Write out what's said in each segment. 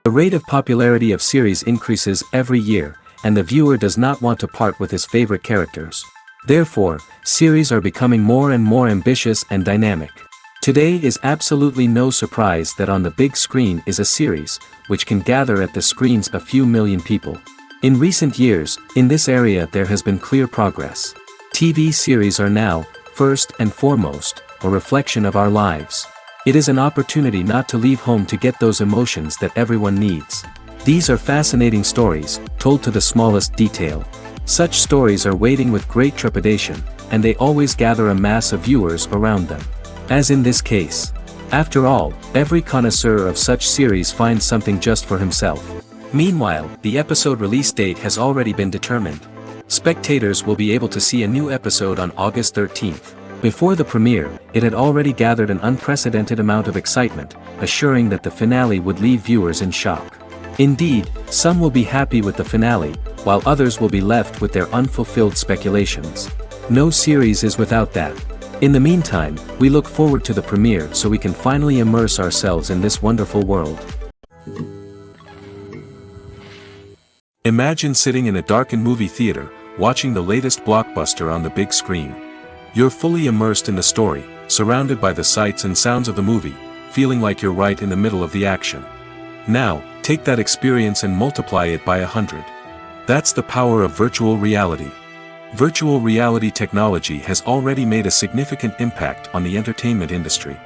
The rate of popularity of series increases every year, and the viewer does not want to part with his favorite characters. Therefore, series are becoming more and more ambitious and dynamic. Today is absolutely no surprise that on the big screen is a series, which can gather at the screens a few million people. In recent years, in this area there has been clear progress. TV series are now, first and foremost, a reflection of our lives. It is an opportunity not to leave home to get those emotions that everyone needs. These are fascinating stories, told to the smallest detail. Such stories are waiting with great trepidation, and they always gather a mass of viewers around them. As in this case. After all, every connoisseur of such series finds something just for himself. Meanwhile, the episode release date has already been determined. Spectators will be able to see a new episode on August 13th. Before the premiere, it had already gathered an unprecedented amount of excitement, assuring that the finale would leave viewers in shock. Indeed, some will be happy with the finale, while others will be left with their unfulfilled speculations. No series is without that. In the meantime, we look forward to the premiere so we can finally immerse ourselves in this wonderful world. Imagine sitting in a darkened movie theater, watching the latest blockbuster on the big screen. You're fully immersed in the story, surrounded by the sights and sounds of the movie, feeling like you're right in the middle of the action. Now, take that experience and multiply it by 100. That's the power of virtual reality. Virtual reality technology has already made a significant impact on the entertainment industry.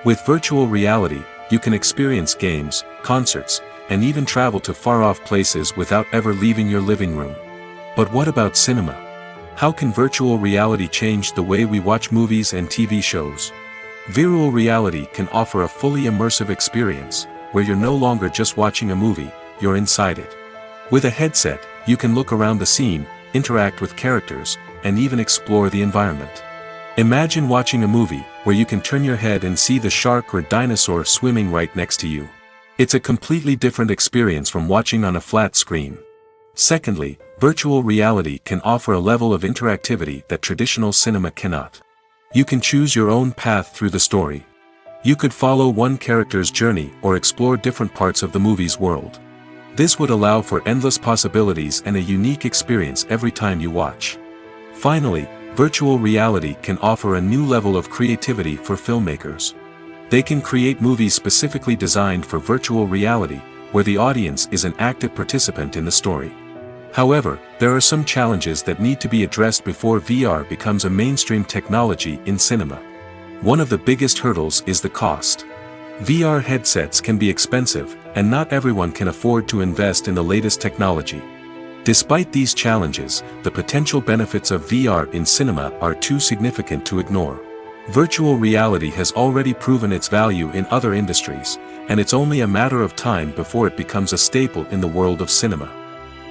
With virtual reality, you can experience games, concerts, and even travel to far-off places without ever leaving your living room. But what about cinema? How can virtual reality change the way we watch movies and TV shows? Virtual reality can offer a fully immersive experience, where you're no longer just watching a movie, you're inside it. With a headset, you can look around the scene, interact with characters, and even explore the environment. Imagine watching a movie where you can turn your head and see the shark or dinosaur swimming right next to you. It's a completely different experience from watching on a flat screen. Secondly, virtual reality can offer a level of interactivity that traditional cinema cannot. You can choose your own path through the story. You could follow one character's journey or explore different parts of the movie's world. This would allow for endless possibilities and a unique experience every time you watch. Finally, virtual reality can offer a new level of creativity for filmmakers. They can create movies specifically designed for virtual reality, where the audience is an active participant in the story. However, there are some challenges that need to be addressed before VR becomes a mainstream technology in cinema. One of the biggest hurdles is the cost. VR headsets can be expensive, and not everyone can afford to invest in the latest technology. Despite these challenges, the potential benefits of VR in cinema are too significant to ignore. Virtual reality has already proven its value in other industries, and it's only a matter of time before it becomes a staple in the world of cinema.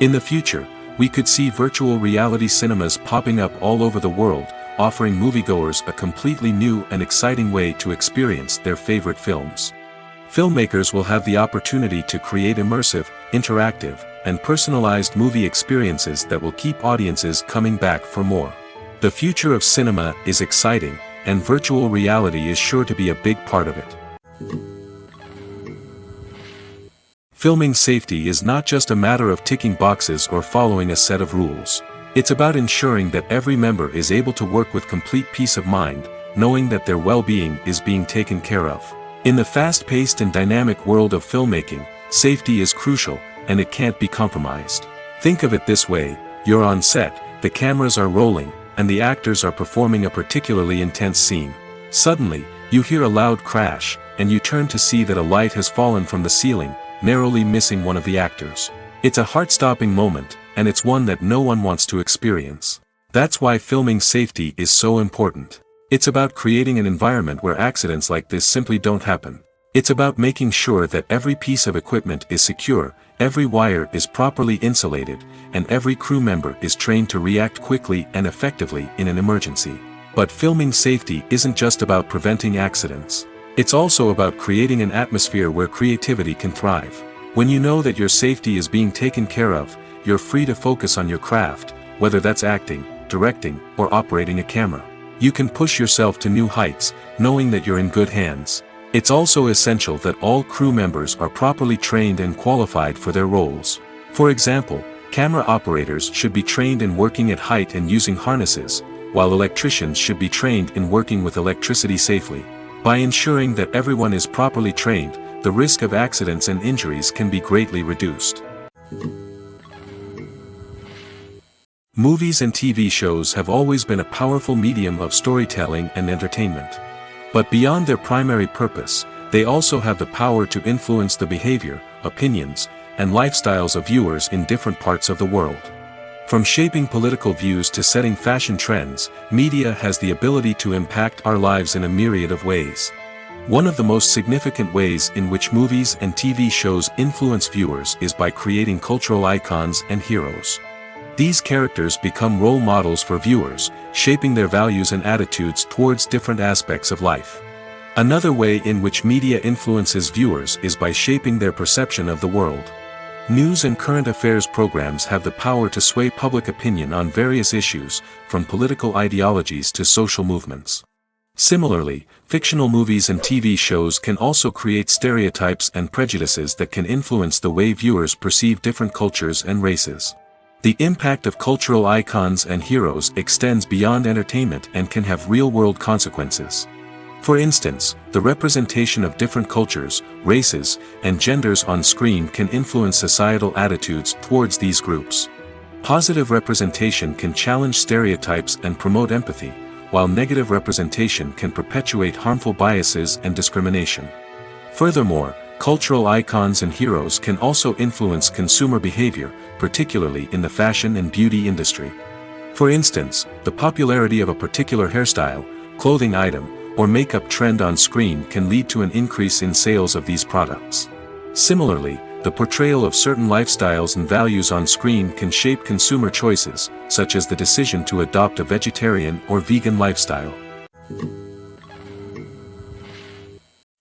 In the future, we could see virtual reality cinemas popping up all over the world, offering moviegoers a completely new and exciting way to experience their favorite films. Filmmakers will have the opportunity to create immersive, interactive, and personalized movie experiences that will keep audiences coming back for more. The future of cinema is exciting, and virtual reality is sure to be a big part of it. Filming safety is not just a matter of ticking boxes or following a set of rules. It's about ensuring that every member is able to work with complete peace of mind, knowing that their well-being is being taken care of. In the fast-paced and dynamic world of filmmaking, safety is crucial, and it can't be compromised. Think of it this way: you're on set, the cameras are rolling, and the actors are performing a particularly intense scene. Suddenly, you hear a loud crash, and you turn to see that a light has fallen from the ceiling, narrowly missing one of the actors. It's a heart-stopping moment, and it's one that no one wants to experience. That's why filming safety is so important. It's about creating an environment where accidents like this simply don't happen. It's about making sure that every piece of equipment is secure, every wire is properly insulated, and every crew member is trained to react quickly and effectively in an emergency. But filming safety isn't just about preventing accidents. It's also about creating an atmosphere where creativity can thrive. When you know that your safety is being taken care of, you're free to focus on your craft, whether that's acting, directing, or operating a camera. You can push yourself to new heights, knowing that you're in good hands. It's also essential that all crew members are properly trained and qualified for their roles. For example, camera operators should be trained in working at height and using harnesses, while electricians should be trained in working with electricity safely. By ensuring that everyone is properly trained, the risk of accidents and injuries can be greatly reduced. Movies and TV shows have always been a powerful medium of storytelling and entertainment. But beyond their primary purpose, they also have the power to influence the behavior, opinions, and lifestyles of viewers in different parts of the world. From shaping political views to setting fashion trends, media has the ability to impact our lives in a myriad of ways. One of the most significant ways in which movies and TV shows influence viewers is by creating cultural icons and heroes. These characters become role models for viewers, shaping their values and attitudes towards different aspects of life. Another way in which media influences viewers is by shaping their perception of the world. News and current affairs programs have the power to sway public opinion on various issues, from political ideologies to social movements. Similarly, fictional movies and TV shows can also create stereotypes and prejudices that can influence the way viewers perceive different cultures and races. The impact of cultural icons and heroes extends beyond entertainment and can have real-world consequences. For instance, the representation of different cultures, races, and genders on screen can influence societal attitudes towards these groups. Positive representation can challenge stereotypes and promote empathy, while negative representation can perpetuate harmful biases and discrimination. Furthermore, cultural icons and heroes can also influence consumer behavior, particularly in the fashion and beauty industry. For instance, the popularity of a particular hairstyle, clothing item, or makeup trend on screen can lead to an increase in sales of these products. Similarly, the portrayal of certain lifestyles and values on screen can shape consumer choices, such as the decision to adopt a vegetarian or vegan lifestyle.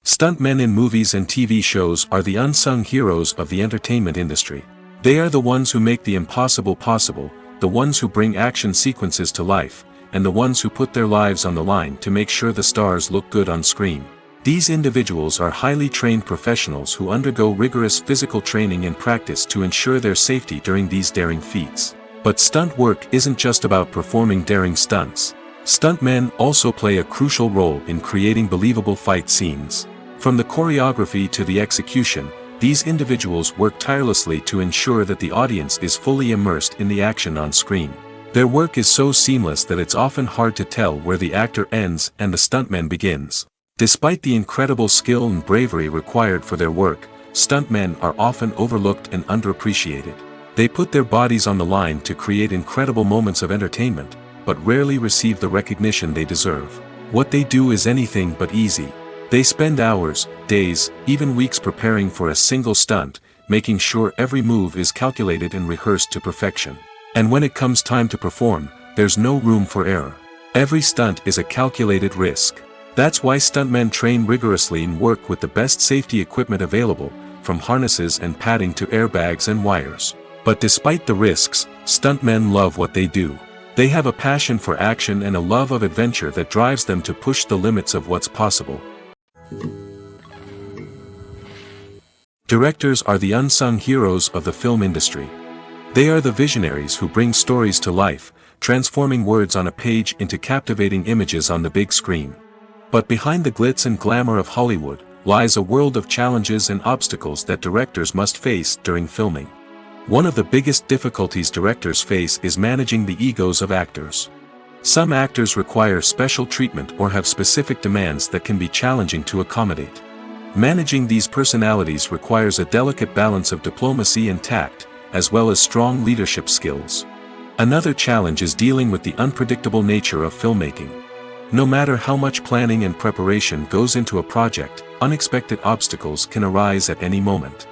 Stuntmen in movies and TV shows are the unsung heroes of the entertainment industry. They are the ones who make the impossible possible, the ones who bring action sequences to life, and the ones who put their lives on the line to make sure the stars look good on screen. These individuals are highly trained professionals who undergo rigorous physical training and practice to ensure their safety during these daring feats. But stunt work isn't just about performing daring stunts. Stuntmen also play a crucial role in creating believable fight scenes. From the choreography to the execution, these individuals work tirelessly to ensure that the audience is fully immersed in the action on screen. Their work is so seamless that it's often hard to tell where the actor ends and the stuntman begins. Despite the incredible skill and bravery required for their work, stuntmen are often overlooked and underappreciated. They put their bodies on the line to create incredible moments of entertainment, but rarely receive the recognition they deserve. What they do is anything but easy. They spend hours, days, even weeks preparing for a single stunt, making sure every move is calculated and rehearsed to perfection. And when it comes time to perform, there's no room for error. Every stunt is a calculated risk. That's why stuntmen train rigorously and work with the best safety equipment available, from harnesses and padding to airbags and wires. But despite the risks, stuntmen love what they do. They have a passion for action and a love of adventure that drives them to push the limits of what's possible. Directors are the unsung heroes of the film industry. They are the visionaries who bring stories to life, transforming words on a page into captivating images on the big screen. But behind the glitz and glamour of Hollywood, lies a world of challenges and obstacles that directors must face during filming. One of the biggest difficulties directors face is managing the egos of actors. Some actors require special treatment or have specific demands that can be challenging to accommodate. Managing these personalities requires a delicate balance of diplomacy and tact, as well as strong leadership skills. Another challenge is dealing with the unpredictable nature of filmmaking. No matter how much planning and preparation goes into a project, unexpected obstacles can arise at any moment.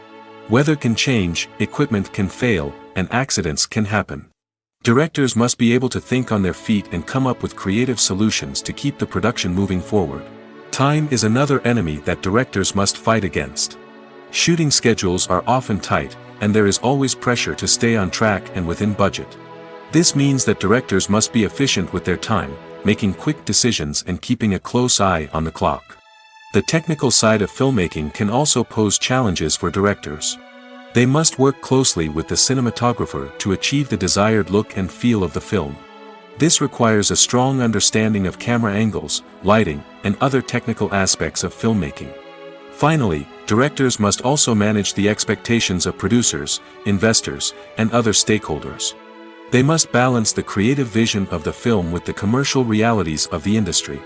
Weather can change, equipment can fail, and accidents can happen. Directors must be able to think on their feet and come up with creative solutions to keep the production moving forward. Time is another enemy that directors must fight against. Shooting schedules are often tight, and there is always pressure to stay on track and within budget. This means that directors must be efficient with their time, making quick decisions and keeping a close eye on the clock. The technical side of filmmaking can also pose challenges for directors. They must work closely with the cinematographer to achieve the desired look and feel of the film. This requires a strong understanding of camera angles, lighting, and other technical aspects of filmmaking. Finally, directors must also manage the expectations of producers, investors, and other stakeholders. They must balance the creative vision of the film with the commercial realities of the industry.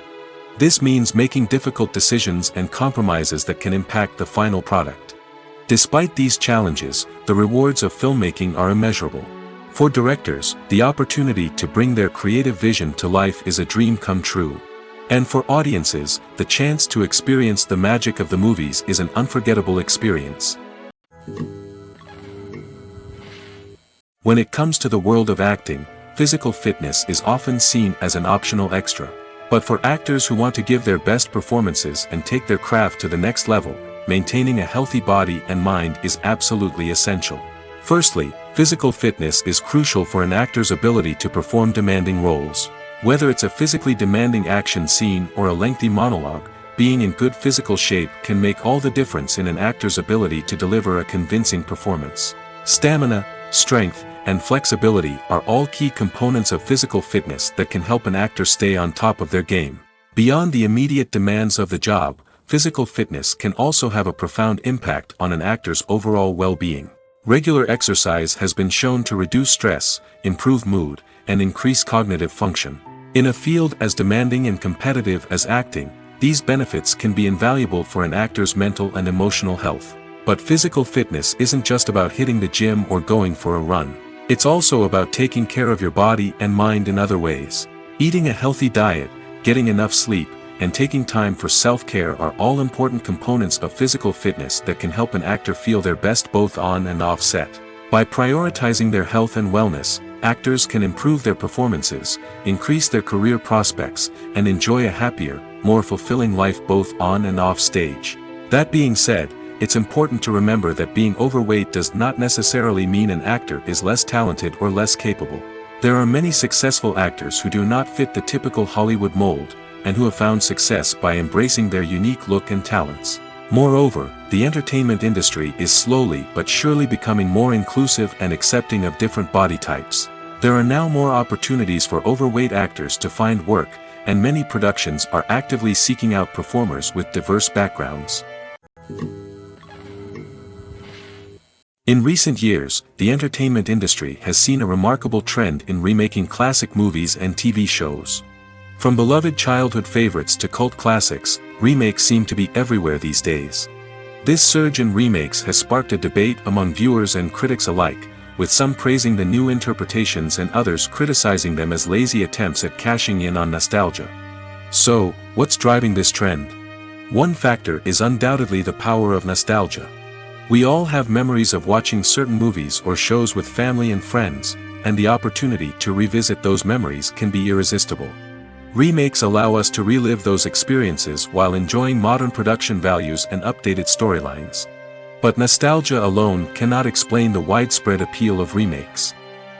This means making difficult decisions and compromises that can impact the final product. Despite these challenges, the rewards of filmmaking are immeasurable. For directors, the opportunity to bring their creative vision to life is a dream come true. And for audiences, the chance to experience the magic of the movies is an unforgettable experience. When it comes to the world of acting, physical fitness is often seen as an optional extra. But for actors who want to give their best performances and take their craft to the next level, maintaining a healthy body and mind is absolutely essential. Firstly, physical fitness is crucial for an actor's ability to perform demanding roles. Whether it's a physically demanding action scene or a lengthy monologue, being in good physical shape can make all the difference in an actor's ability to deliver a convincing performance. Stamina, strength, and flexibility are all key components of physical fitness that can help an actor stay on top of their game. Beyond the immediate demands of the job, physical fitness can also have a profound impact on an actor's overall well-being. Regular exercise has been shown to reduce stress, improve mood, and increase cognitive function. In a field as demanding and competitive as acting, these benefits can be invaluable for an actor's mental and emotional health. But physical fitness isn't just about hitting the gym or going for a run. It's also about taking care of your body and mind in other ways. Eating a healthy diet, getting enough sleep, and taking time for self-care are all important components of physical fitness that can help an actor feel their best both on and off set. By prioritizing their health and wellness, actors can improve their performances, increase their career prospects, and enjoy a happier, more fulfilling life both on and off stage. That being said, it's important to remember that being overweight does not necessarily mean an actor is less talented or less capable. There are many successful actors who do not fit the typical Hollywood mold, and who have found success by embracing their unique look and talents. Moreover, the entertainment industry is slowly but surely becoming more inclusive and accepting of different body types. There are now more opportunities for overweight actors to find work, and many productions are actively seeking out performers with diverse backgrounds. In recent years, the entertainment industry has seen a remarkable trend in remaking classic movies and TV shows. From beloved childhood favorites to cult classics, remakes seem to be everywhere these days. This surge in remakes has sparked a debate among viewers and critics alike, with some praising the new interpretations and others criticizing them as lazy attempts at cashing in on nostalgia. So, what's driving this trend? One factor is undoubtedly the power of nostalgia. We all have memories of watching certain movies or shows with family and friends, and the opportunity to revisit those memories can be irresistible. Remakes allow us to relive those experiences while enjoying modern production values and updated storylines. But nostalgia alone cannot explain the widespread appeal of remakes.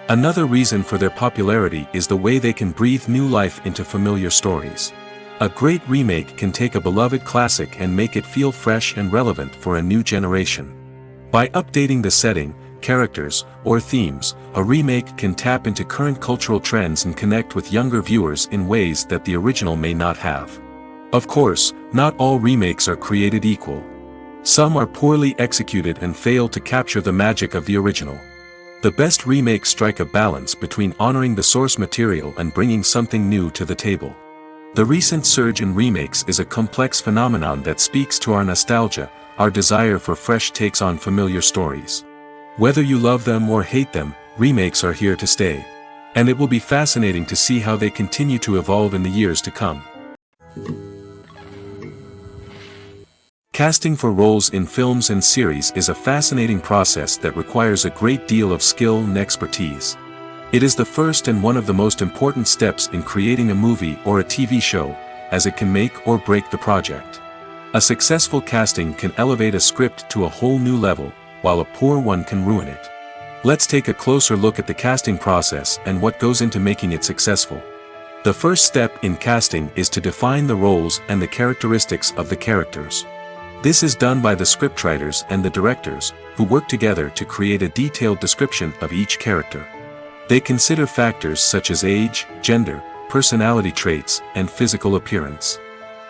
Another reason for their popularity is the way they can breathe new life into familiar stories. A great remake can take a beloved classic and make it feel fresh and relevant for a new generation. By updating the setting, characters, or themes, a remake can tap into current cultural trends and connect with younger viewers in ways that the original may not have. Of course, not all remakes are created equal. Some are poorly executed and fail to capture the magic of the original. The best remakes strike a balance between honoring the source material and bringing something new to the table. The recent surge in remakes is a complex phenomenon that speaks to our nostalgia, our desire for fresh takes on familiar stories. Whether you love them or hate them, remakes are here to stay. And it will be fascinating to see how they continue to evolve in the years to come. Casting for roles in films and series is a fascinating process that requires a great deal of skill and expertise. It is the first and one of the most important steps in creating a movie or a TV show, as it can make or break the project. A successful casting can elevate a script to a whole new level, while a poor one can ruin it. Let's take a closer look at the casting process and what goes into making it successful. The first step in casting is to define the roles and the characteristics of the characters. This is done by the scriptwriters and the directors, who work together to create a detailed description of each character. They consider factors such as age, gender, personality traits, and physical appearance.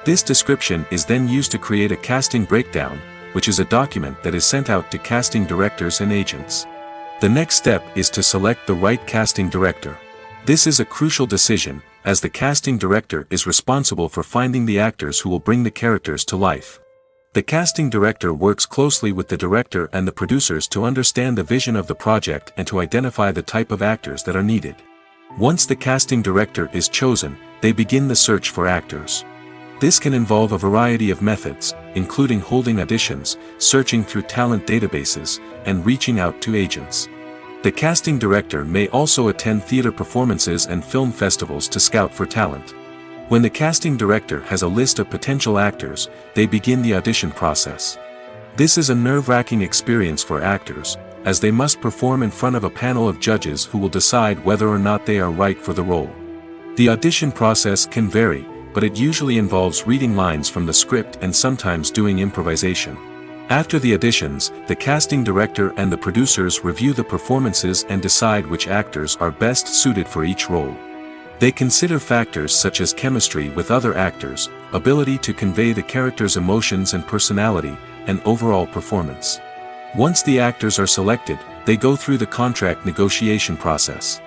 This description is then used to create a casting breakdown, which is a document that is sent out to casting directors and agents. The next step is to select the right casting director. This is a crucial decision, as the casting director is responsible for finding the actors who will bring the characters to life. The casting director works closely with the director and the producers to understand the vision of the project and to identify the type of actors that are needed. Once the casting director is chosen, they begin the search for actors. This can involve a variety of methods, including holding auditions, searching through talent databases, and reaching out to agents. The casting director may also attend theater performances and film festivals to scout for talent. When the casting director has a list of potential actors, they begin the audition process. This is a nerve-wracking experience for actors, as they must perform in front of a panel of judges who will decide whether or not they are right for the role. The audition process can vary, but it usually involves reading lines from the script and sometimes doing improvisation. After the auditions, the casting director and the producers review the performances and decide which actors are best suited for each role. They consider factors such as chemistry with other actors, ability to convey the character's emotions and personality, and overall performance. Once the actors are selected, they go through the contract negotiation process.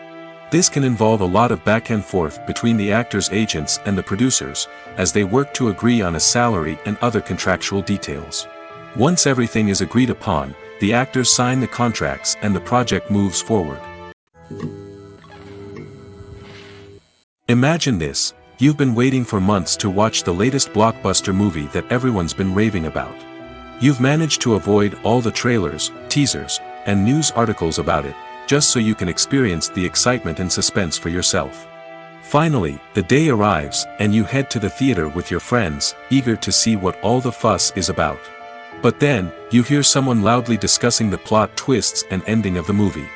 This can involve a lot of back and forth between the actors' agents and the producers, as they work to agree on a salary and other contractual details. Once everything is agreed upon, the actors sign the contracts and the project moves forward. Imagine this: you've been waiting for months to watch the latest blockbuster movie that everyone's been raving about. You've managed to avoid all the trailers, teasers, and news articles about it, just so you can experience the excitement and suspense for yourself. Finally, the day arrives, and you head to the theater with your friends, eager to see what all the fuss is about. But then, you hear someone loudly discussing the plot twists and ending of the movie.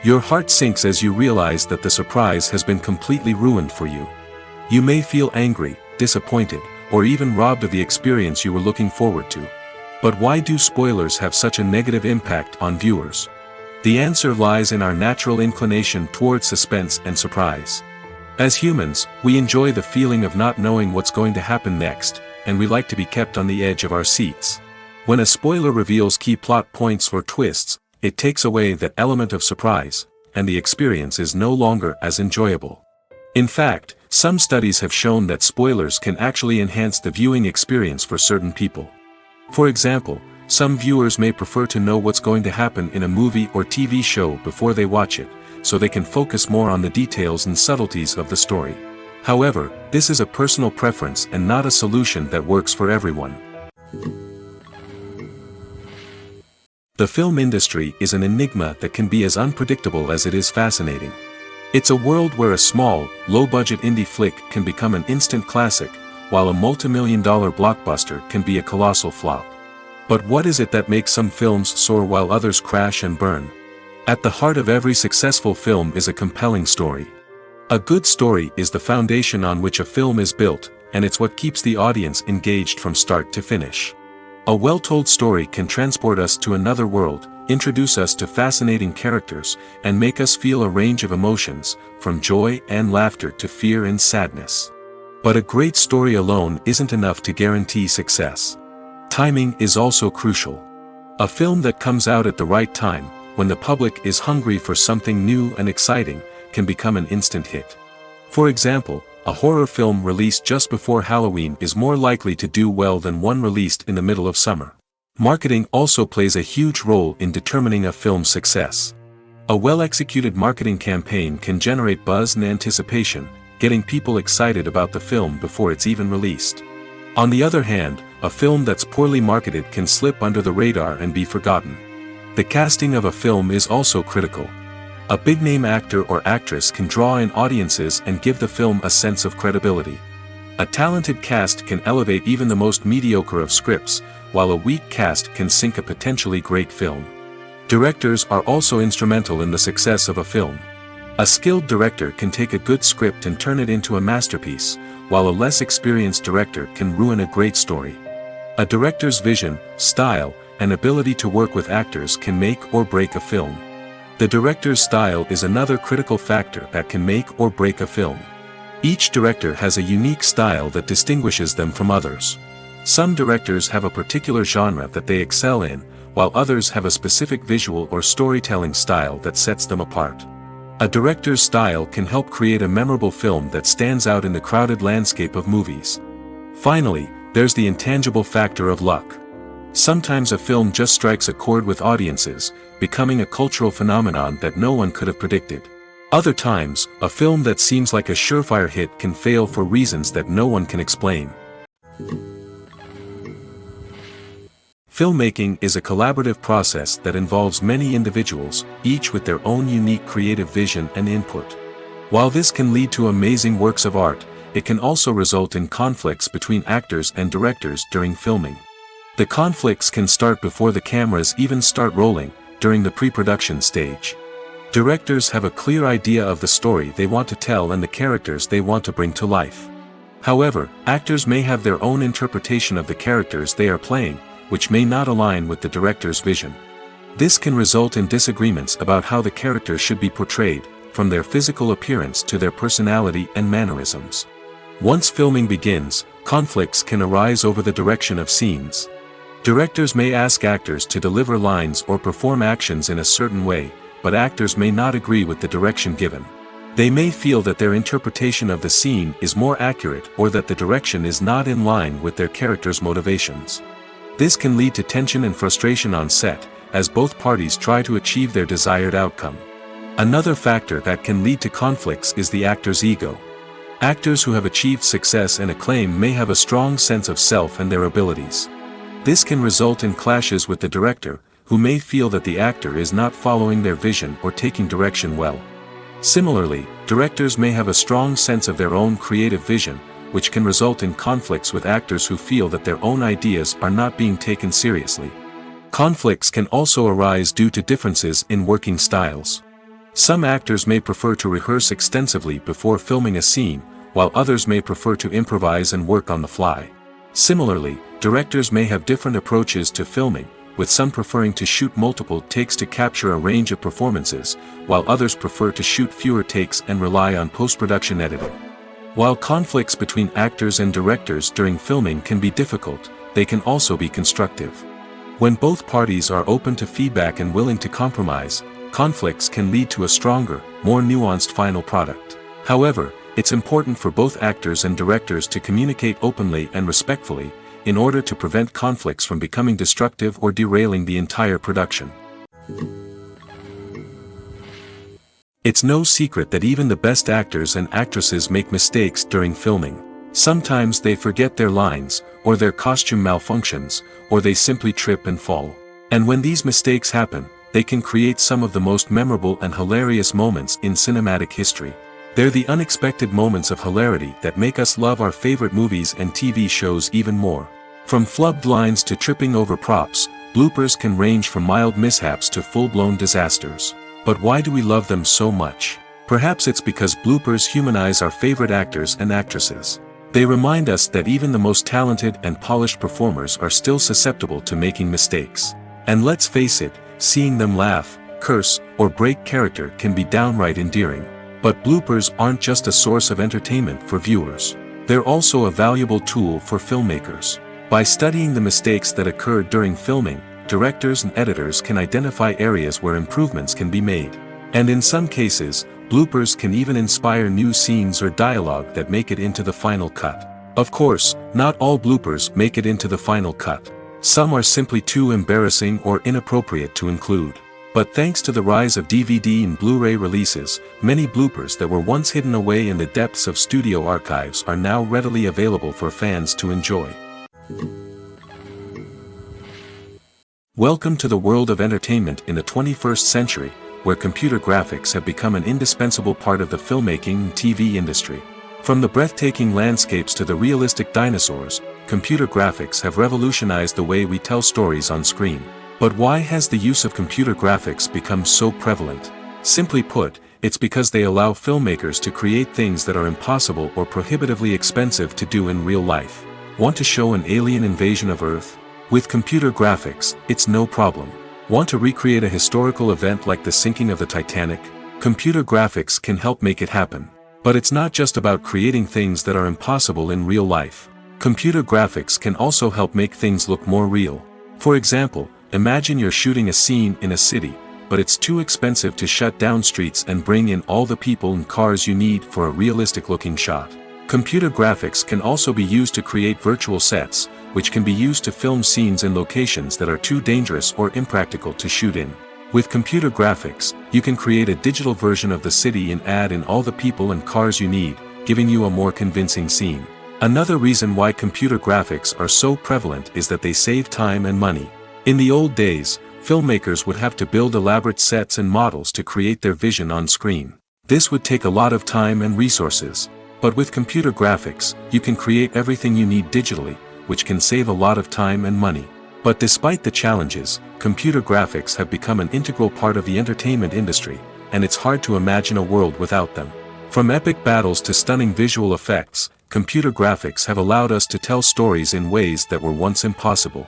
Your heart sinks as you realize that the surprise has been completely ruined for you. You may feel angry, disappointed, or even robbed of the experience you were looking forward to. But why do spoilers have such a negative impact on viewers? The answer lies in our natural inclination toward suspense and surprise. As humans, we enjoy the feeling of not knowing what's going to happen next, and we like to be kept on the edge of our seats. When a spoiler reveals key plot points or twists, it takes away that element of surprise, and the experience is no longer as enjoyable. In fact, some studies have shown that spoilers can actually enhance the viewing experience for certain people. For example, some viewers may prefer to know what's going to happen in a movie or TV show before they watch it, so they can focus more on the details and subtleties of the story. However, this is a personal preference and not a solution that works for everyone. The film industry is an enigma that can be as unpredictable as it is fascinating. It's a world where a small, low-budget indie flick can become an instant classic, while a multi-million-dollar blockbuster can be a colossal flop. But what is it that makes some films soar while others crash and burn? At the heart of every successful film is a compelling story. A good story is the foundation on which a film is built, and it's what keeps the audience engaged from start to finish. A well-told story can transport us to another world, introduce us to fascinating characters, and make us feel a range of emotions, from joy and laughter to fear and sadness. But a great story alone isn't enough to guarantee success. Timing is also crucial. A film that comes out at the right time, when the public is hungry for something new and exciting, can become an instant hit. For example, a horror film released just before Halloween is more likely to do well than one released in the middle of summer. Marketing also plays a huge role in determining a film's success. A well-executed marketing campaign can generate buzz and anticipation, getting people excited about the film before it's even released. On the other hand, a film that's poorly marketed can slip under the radar and be forgotten. The casting of a film is also critical. A big-name actor or actress can draw in audiences and give the film a sense of credibility. A talented cast can elevate even the most mediocre of scripts, while a weak cast can sink a potentially great film. Directors are also instrumental in the success of a film. A skilled director can take a good script and turn it into a masterpiece, while a less experienced director can ruin a great story. A director's vision, style, and ability to work with actors can make or break a film. The director's style is another critical factor that can make or break a film. Each director has a unique style that distinguishes them from others. Some directors have a particular genre that they excel in, while others have a specific visual or storytelling style that sets them apart. A director's style can help create a memorable film that stands out in the crowded landscape of movies. Finally, there's the intangible factor of luck. Sometimes a film just strikes a chord with audiences, becoming a cultural phenomenon that no one could have predicted. Other times, a film that seems like a surefire hit can fail for reasons that no one can explain. Filmmaking is a collaborative process that involves many individuals, each with their own unique creative vision and input. While this can lead to amazing works of art, it can also result in conflicts between actors and directors during filming. The conflicts can start before the cameras even start rolling, during the pre-production stage. Directors have a clear idea of the story they want to tell and the characters they want to bring to life. However, actors may have their own interpretation of the characters they are playing, which may not align with the director's vision. This can result in disagreements about how the characters should be portrayed, from their physical appearance to their personality and mannerisms. Once filming begins, conflicts can arise over the direction of scenes. Directors may ask actors to deliver lines or perform actions in a certain way, but actors may not agree with the direction given. They may feel that their interpretation of the scene is more accurate or that the direction is not in line with their character's motivations. This can lead to tension and frustration on set, as both parties try to achieve their desired outcome. Another factor that can lead to conflicts is the actor's ego. Actors who have achieved success and acclaim may have a strong sense of self and their abilities. This can result in clashes with the director, who may feel that the actor is not following their vision or taking direction well. Similarly, directors may have a strong sense of their own creative vision, which can result in conflicts with actors who feel that their own ideas are not being taken seriously. Conflicts can also arise due to differences in working styles. Some actors may prefer to rehearse extensively before filming a scene, while others may prefer to improvise and work on the fly. Similarly, directors may have different approaches to filming, with some preferring to shoot multiple takes to capture a range of performances, while others prefer to shoot fewer takes and rely on post-production editing. While conflicts between actors and directors during filming can be difficult, they can also be constructive. When both parties are open to feedback and willing to compromise, conflicts can lead to a stronger, more nuanced final product. However, it's important for both actors and directors to communicate openly and respectfully, in order to prevent conflicts from becoming destructive or derailing the entire production. It's no secret that even the best actors and actresses make mistakes during filming. Sometimes they forget their lines, or their costume malfunctions, or they simply trip and fall. And when these mistakes happen, they can create some of the most memorable and hilarious moments in cinematic history. They're the unexpected moments of hilarity that make us love our favorite movies and TV shows even more. From flubbed lines to tripping over props, bloopers can range from mild mishaps to full-blown disasters. But why do we love them so much? Perhaps it's because bloopers humanize our favorite actors and actresses. They remind us that even the most talented and polished performers are still susceptible to making mistakes. And let's face it, seeing them laugh, curse, or break character can be downright endearing. But bloopers aren't just a source of entertainment for viewers. They're also a valuable tool for filmmakers. By studying the mistakes that occurred during filming, directors and editors can identify areas where improvements can be made. And in some cases, bloopers can even inspire new scenes or dialogue that make it into the final cut. Of course, not all bloopers make it into the final cut. Some are simply too embarrassing or inappropriate to include. But thanks to the rise of DVD and Blu-ray releases, many bloopers that were once hidden away in the depths of studio archives are now readily available for fans to enjoy. Welcome to the world of entertainment in the 21st century, where computer graphics have become an indispensable part of the filmmaking and TV industry. From the breathtaking landscapes to the realistic dinosaurs, computer graphics have revolutionized the way we tell stories on screen. But why has the use of computer graphics become so prevalent? Simply put, It's because they allow filmmakers to create things that are impossible or prohibitively expensive to do in real life. Want to show an alien invasion of Earth? With computer graphics, it's no problem. Want to recreate a historical event like the sinking of the Titanic? Computer graphics can help make it happen. But it's not just about creating things that are impossible in real life. Computer graphics can also help make things look more real. For example, imagine you're shooting a scene in a city, but it's too expensive to shut down streets and bring in all the people and cars you need for a realistic-looking shot. Computer graphics can also be used to create virtual sets, which can be used to film scenes in locations that are too dangerous or impractical to shoot in. With computer graphics, you can create a digital version of the city and add in all the people and cars you need, giving you a more convincing scene. Another reason why computer graphics are so prevalent is that they save time and money. In the old days, filmmakers would have to build elaborate sets and models to create their vision on screen. This would take a lot of time and resources. But with computer graphics, you can create everything you need digitally, which can save a lot of time and money. But despite the challenges, computer graphics have become an integral part of the entertainment industry, and it's hard to imagine a world without them. From epic battles to stunning visual effects, computer graphics have allowed us to tell stories in ways that were once impossible.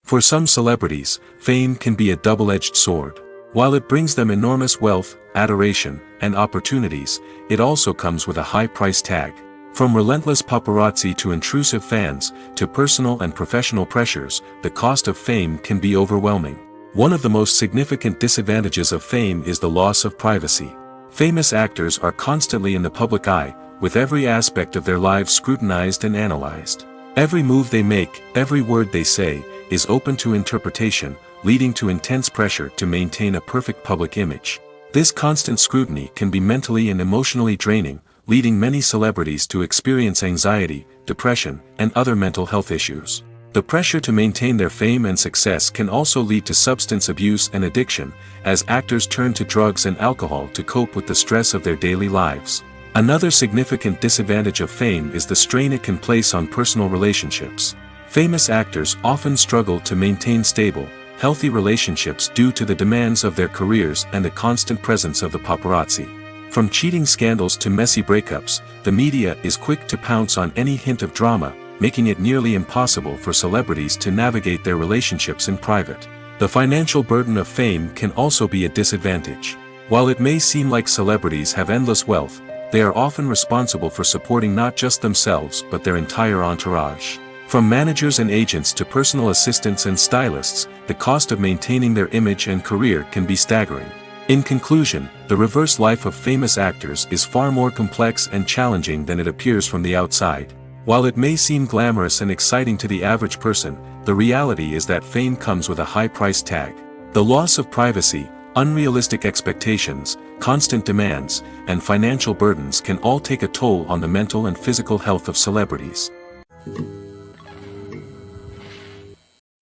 For some celebrities, fame can be a double-edged sword. While it brings them enormous wealth, adoration, and opportunities, it also comes with a high price tag. From relentless paparazzi to intrusive fans, to personal and professional pressures, the cost of fame can be overwhelming. One of the most significant disadvantages of fame is the loss of privacy. Famous actors are constantly in the public eye, with every aspect of their lives scrutinized and analyzed. Every move they make, every word they say, is open to interpretation, leading to intense pressure to maintain a perfect public image. This constant scrutiny can be mentally and emotionally draining, leading many celebrities to experience anxiety, depression, and other mental health issues. The pressure to maintain their fame and success can also lead to substance abuse and addiction, as actors turn to drugs and alcohol to cope with the stress of their daily lives. Another significant disadvantage of fame is the strain it can place on personal relationships. Famous actors often struggle to maintain stable, healthy relationships due to the demands of their careers and the constant presence of the paparazzi. From cheating scandals to messy breakups, the media is quick to pounce on any hint of drama, making it nearly impossible for celebrities to navigate their relationships in private. The financial burden of fame can also be a disadvantage. While it may seem like celebrities have endless wealth, they are often responsible for supporting not just themselves but their entire entourage. From managers and agents to personal assistants and stylists, the cost of maintaining their image and career can be staggering. In conclusion, the reverse life of famous actors is far more complex and challenging than it appears from the outside. While it may seem glamorous and exciting to the average person, the reality is that fame comes with a high price tag. The loss of privacy, unrealistic expectations, constant demands, and financial burdens can all take a toll on the mental and physical health of celebrities.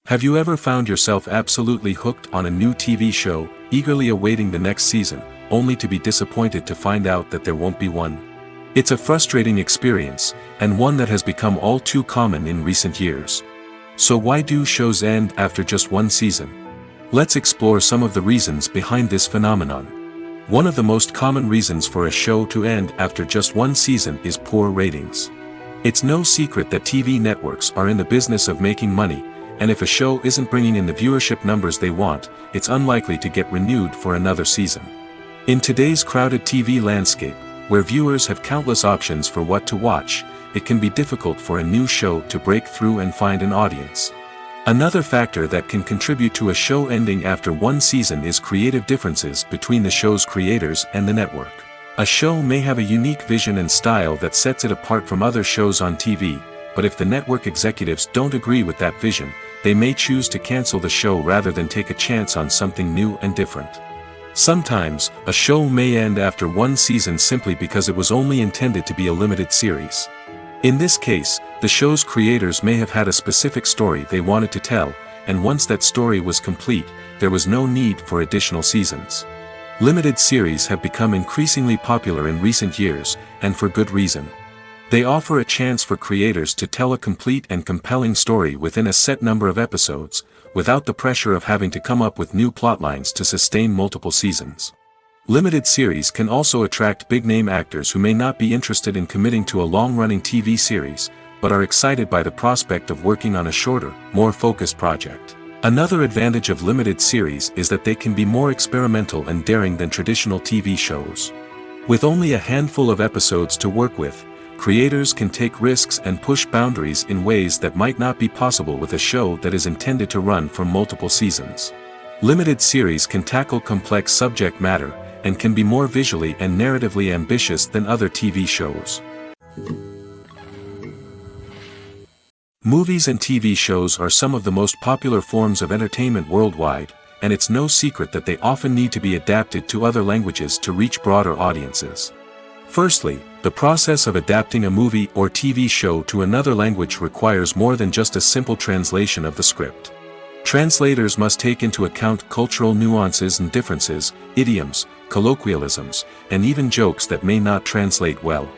Have you ever found yourself absolutely hooked on a new TV show, eagerly awaiting the next season, only to be disappointed to find out that there won't be one? It's a frustrating experience, and one that has become all too common in recent years. So why do shows end after just one season? Let's explore some of the reasons behind this phenomenon. One of the most common reasons for a show to end after just one season is poor ratings. It's no secret that TV networks are in the business of making money, and if a show isn't bringing in the viewership numbers they want, it's unlikely to get renewed for another season. In today's crowded TV landscape, where viewers have countless options for what to watch, it can be difficult for a new show to break through and find an audience. Another factor that can contribute to a show ending after one season is creative differences between the show's creators and the network. A show may have a unique vision and style that sets it apart from other shows on TV, but if the network executives don't agree with that vision, they may choose to cancel the show rather than take a chance on something new and different. Sometimes, a show may end after one season simply because it was only intended to be a limited series. In this case, the show's creators may have had a specific story they wanted to tell, and once that story was complete, there was no need for additional seasons. Limited series have become increasingly popular in recent years, and for good reason. They offer a chance for creators to tell a complete and compelling story within a set number of episodes, without the pressure of having to come up with new plotlines to sustain multiple seasons. Limited series can also attract big-name actors who may not be interested in committing to a long-running TV series, but are excited by the prospect of working on a shorter, more focused project. Another advantage of limited series is that they can be more experimental and daring than traditional TV shows. With only a handful of episodes to work with, creators can take risks and push boundaries in ways that might not be possible with a show that is intended to run for multiple seasons. Limited series can tackle complex subject matter, and can be more visually and narratively ambitious than other TV shows. Movies and TV shows are some of the most popular forms of entertainment worldwide, and it's no secret that they often need to be adapted to other languages to reach broader audiences. Firstly, the process of adapting a movie or TV show to another language requires more than just a simple translation of the script. Translators must take into account cultural nuances and differences, idioms, colloquialisms, and even jokes that may not translate well.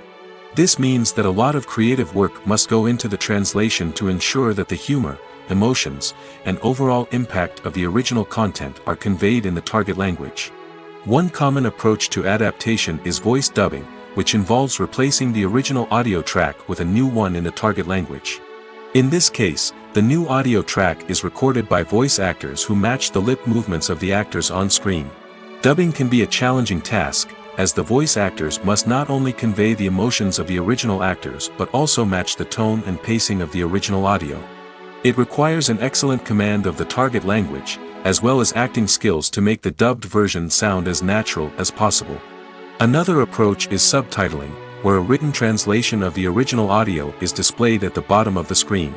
This means that a lot of creative work must go into the translation to ensure that the humor, emotions, and overall impact of the original content are conveyed in the target language. One common approach to adaptation is voice dubbing, which involves replacing the original audio track with a new one in the target language. In this case, the new audio track is recorded by voice actors who match the lip movements of the actors on screen. Dubbing can be a challenging task, as the voice actors must not only convey the emotions of the original actors but also match the tone and pacing of the original audio. It requires an excellent command of the target language, as well as acting skills to make the dubbed version sound as natural as possible. Another approach is subtitling, where a written translation of the original audio is displayed at the bottom of the screen.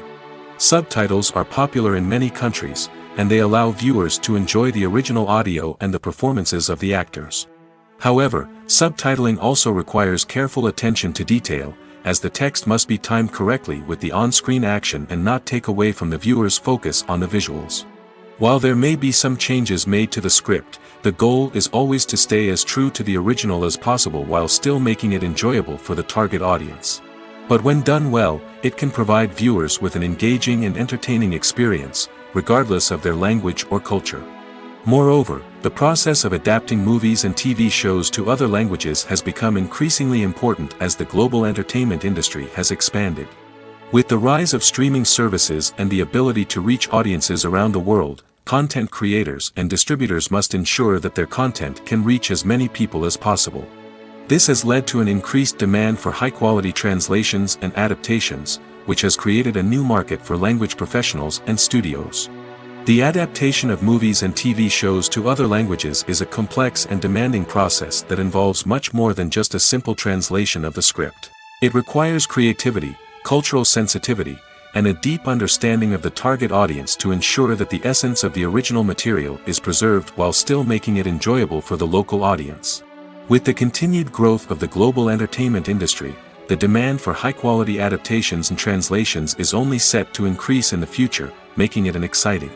Subtitles are popular in many countries, and they allow viewers to enjoy the original audio and the performances of the actors. However, subtitling also requires careful attention to detail, as the text must be timed correctly with the on-screen action and not take away from the viewer's focus on the visuals. While there may be some changes made to the script, the goal is always to stay as true to the original as possible while still making it enjoyable for the target audience. But when done well, it can provide viewers with an engaging and entertaining experience, regardless of their language or culture. Moreover, the process of adapting movies and TV shows to other languages has become increasingly important as the global entertainment industry has expanded. With the rise of streaming services and the ability to reach audiences around the world, content creators and distributors must ensure that their content can reach as many people as possible. This has led to an increased demand for high-quality translations and adaptations, which has created a new market for language professionals and studios. The adaptation of movies and TV shows to other languages is a complex and demanding process that involves much more than just a simple translation of the script. It requires creativity, cultural sensitivity, and a deep understanding of the target audience to ensure that the essence of the original material is preserved while still making it enjoyable for the local audience. With the continued growth of the global entertainment industry, the demand for high-quality adaptations and translations is only set to increase in the future, making it an exciting.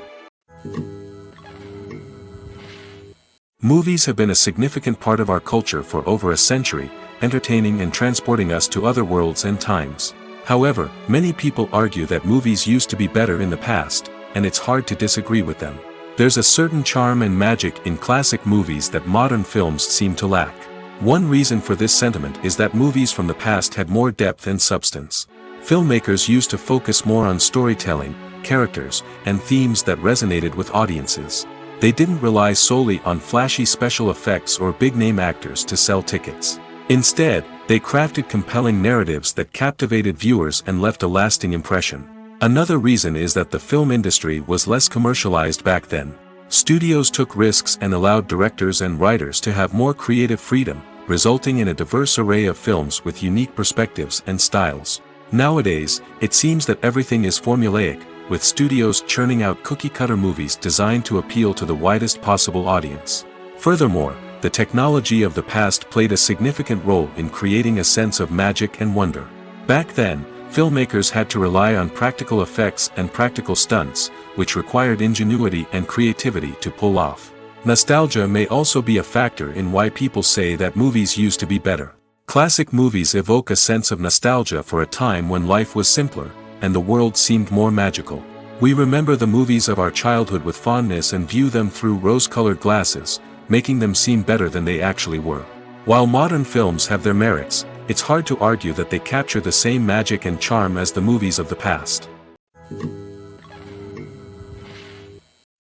Movies have been a significant part of our culture for over a century, entertaining and transporting us to other worlds and times. However, many people argue that movies used to be better in the past, and it's hard to disagree with them. There's a certain charm and magic in classic movies that modern films seem to lack. One reason for this sentiment is that movies from the past had more depth and substance. Filmmakers used to focus more on storytelling, characters, and themes that resonated with audiences. They didn't rely solely on flashy special effects or big-name actors to sell tickets. Instead, they crafted compelling narratives that captivated viewers and left a lasting impression. Another reason is that the film industry was less commercialized back then. Studios took risks and allowed directors and writers to have more creative freedom, resulting in a diverse array of films with unique perspectives and styles. Nowadays, it seems that everything is formulaic, with studios churning out cookie-cutter movies designed to appeal to the widest possible audience. Furthermore, the technology of the past played a significant role in creating a sense of magic and wonder. Back then, filmmakers had to rely on practical effects and practical stunts, which required ingenuity and creativity to pull off. Nostalgia may also be a factor in why people say that movies used to be better. Classic movies evoke a sense of nostalgia for a time when life was simpler, and the world seemed more magical. We remember the movies of our childhood with fondness and view them through rose-colored glasses, making them seem better than they actually were. While modern films have their merits, it's hard to argue that they capture the same magic and charm as the movies of the past.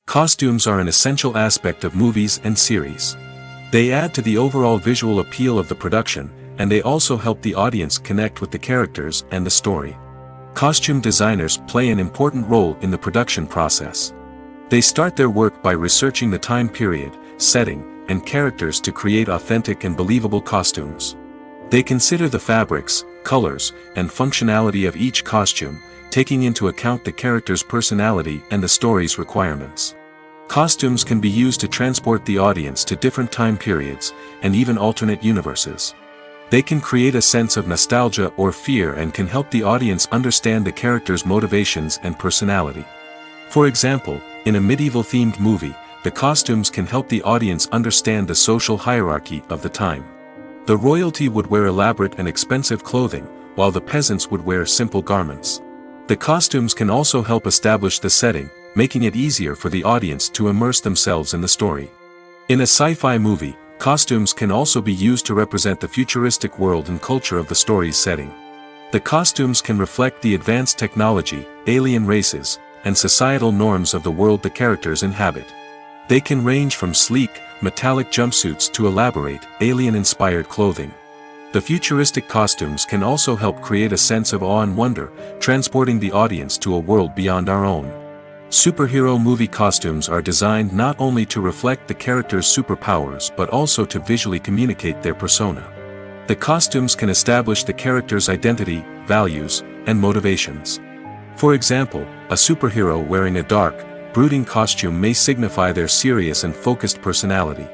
Costumes are an essential aspect of movies and series. They add to the overall visual appeal of the production, and they also help the audience connect with the characters and the story. Costume designers play an important role in the production process. They start their work by researching the time period, setting, and characters to create authentic and believable costumes. They consider the fabrics, colors, and functionality of each costume, taking into account the character's personality and the story's requirements. Costumes can be used to transport the audience to different time periods, and even alternate universes. They can create a sense of nostalgia or fear and can help the audience understand the character's motivations and personality. For example, in a medieval-themed movie, the costumes can help the audience understand the social hierarchy of the time. The royalty would wear elaborate and expensive clothing, while the peasants would wear simple garments. The costumes can also help establish the setting, making it easier for the audience to immerse themselves in the story. In a sci-fi movie, costumes can also be used to represent the futuristic world and culture of the story's setting. The costumes can reflect the advanced technology, alien races, and societal norms of the world the characters inhabit. They can range from sleek, metallic jumpsuits to elaborate, alien-inspired clothing. The futuristic costumes can also help create a sense of awe and wonder, transporting the audience to a world beyond our own. Superhero movie costumes are designed not only to reflect the character's superpowers but also to visually communicate their persona. The costumes can establish the character's identity, values, and motivations. For example, a superhero wearing a dark, brooding costume may signify their serious and focused personality.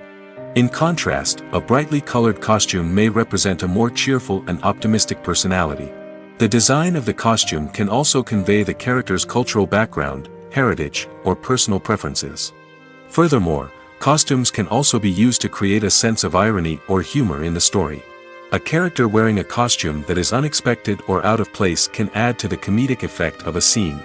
In contrast, a brightly colored costume may represent a more cheerful and optimistic personality. The design of the costume can also convey the character's cultural background, heritage, or personal preferences. Furthermore, costumes can also be used to create a sense of irony or humor in the story. A character wearing a costume that is unexpected or out of place can add to the comedic effect of a scene.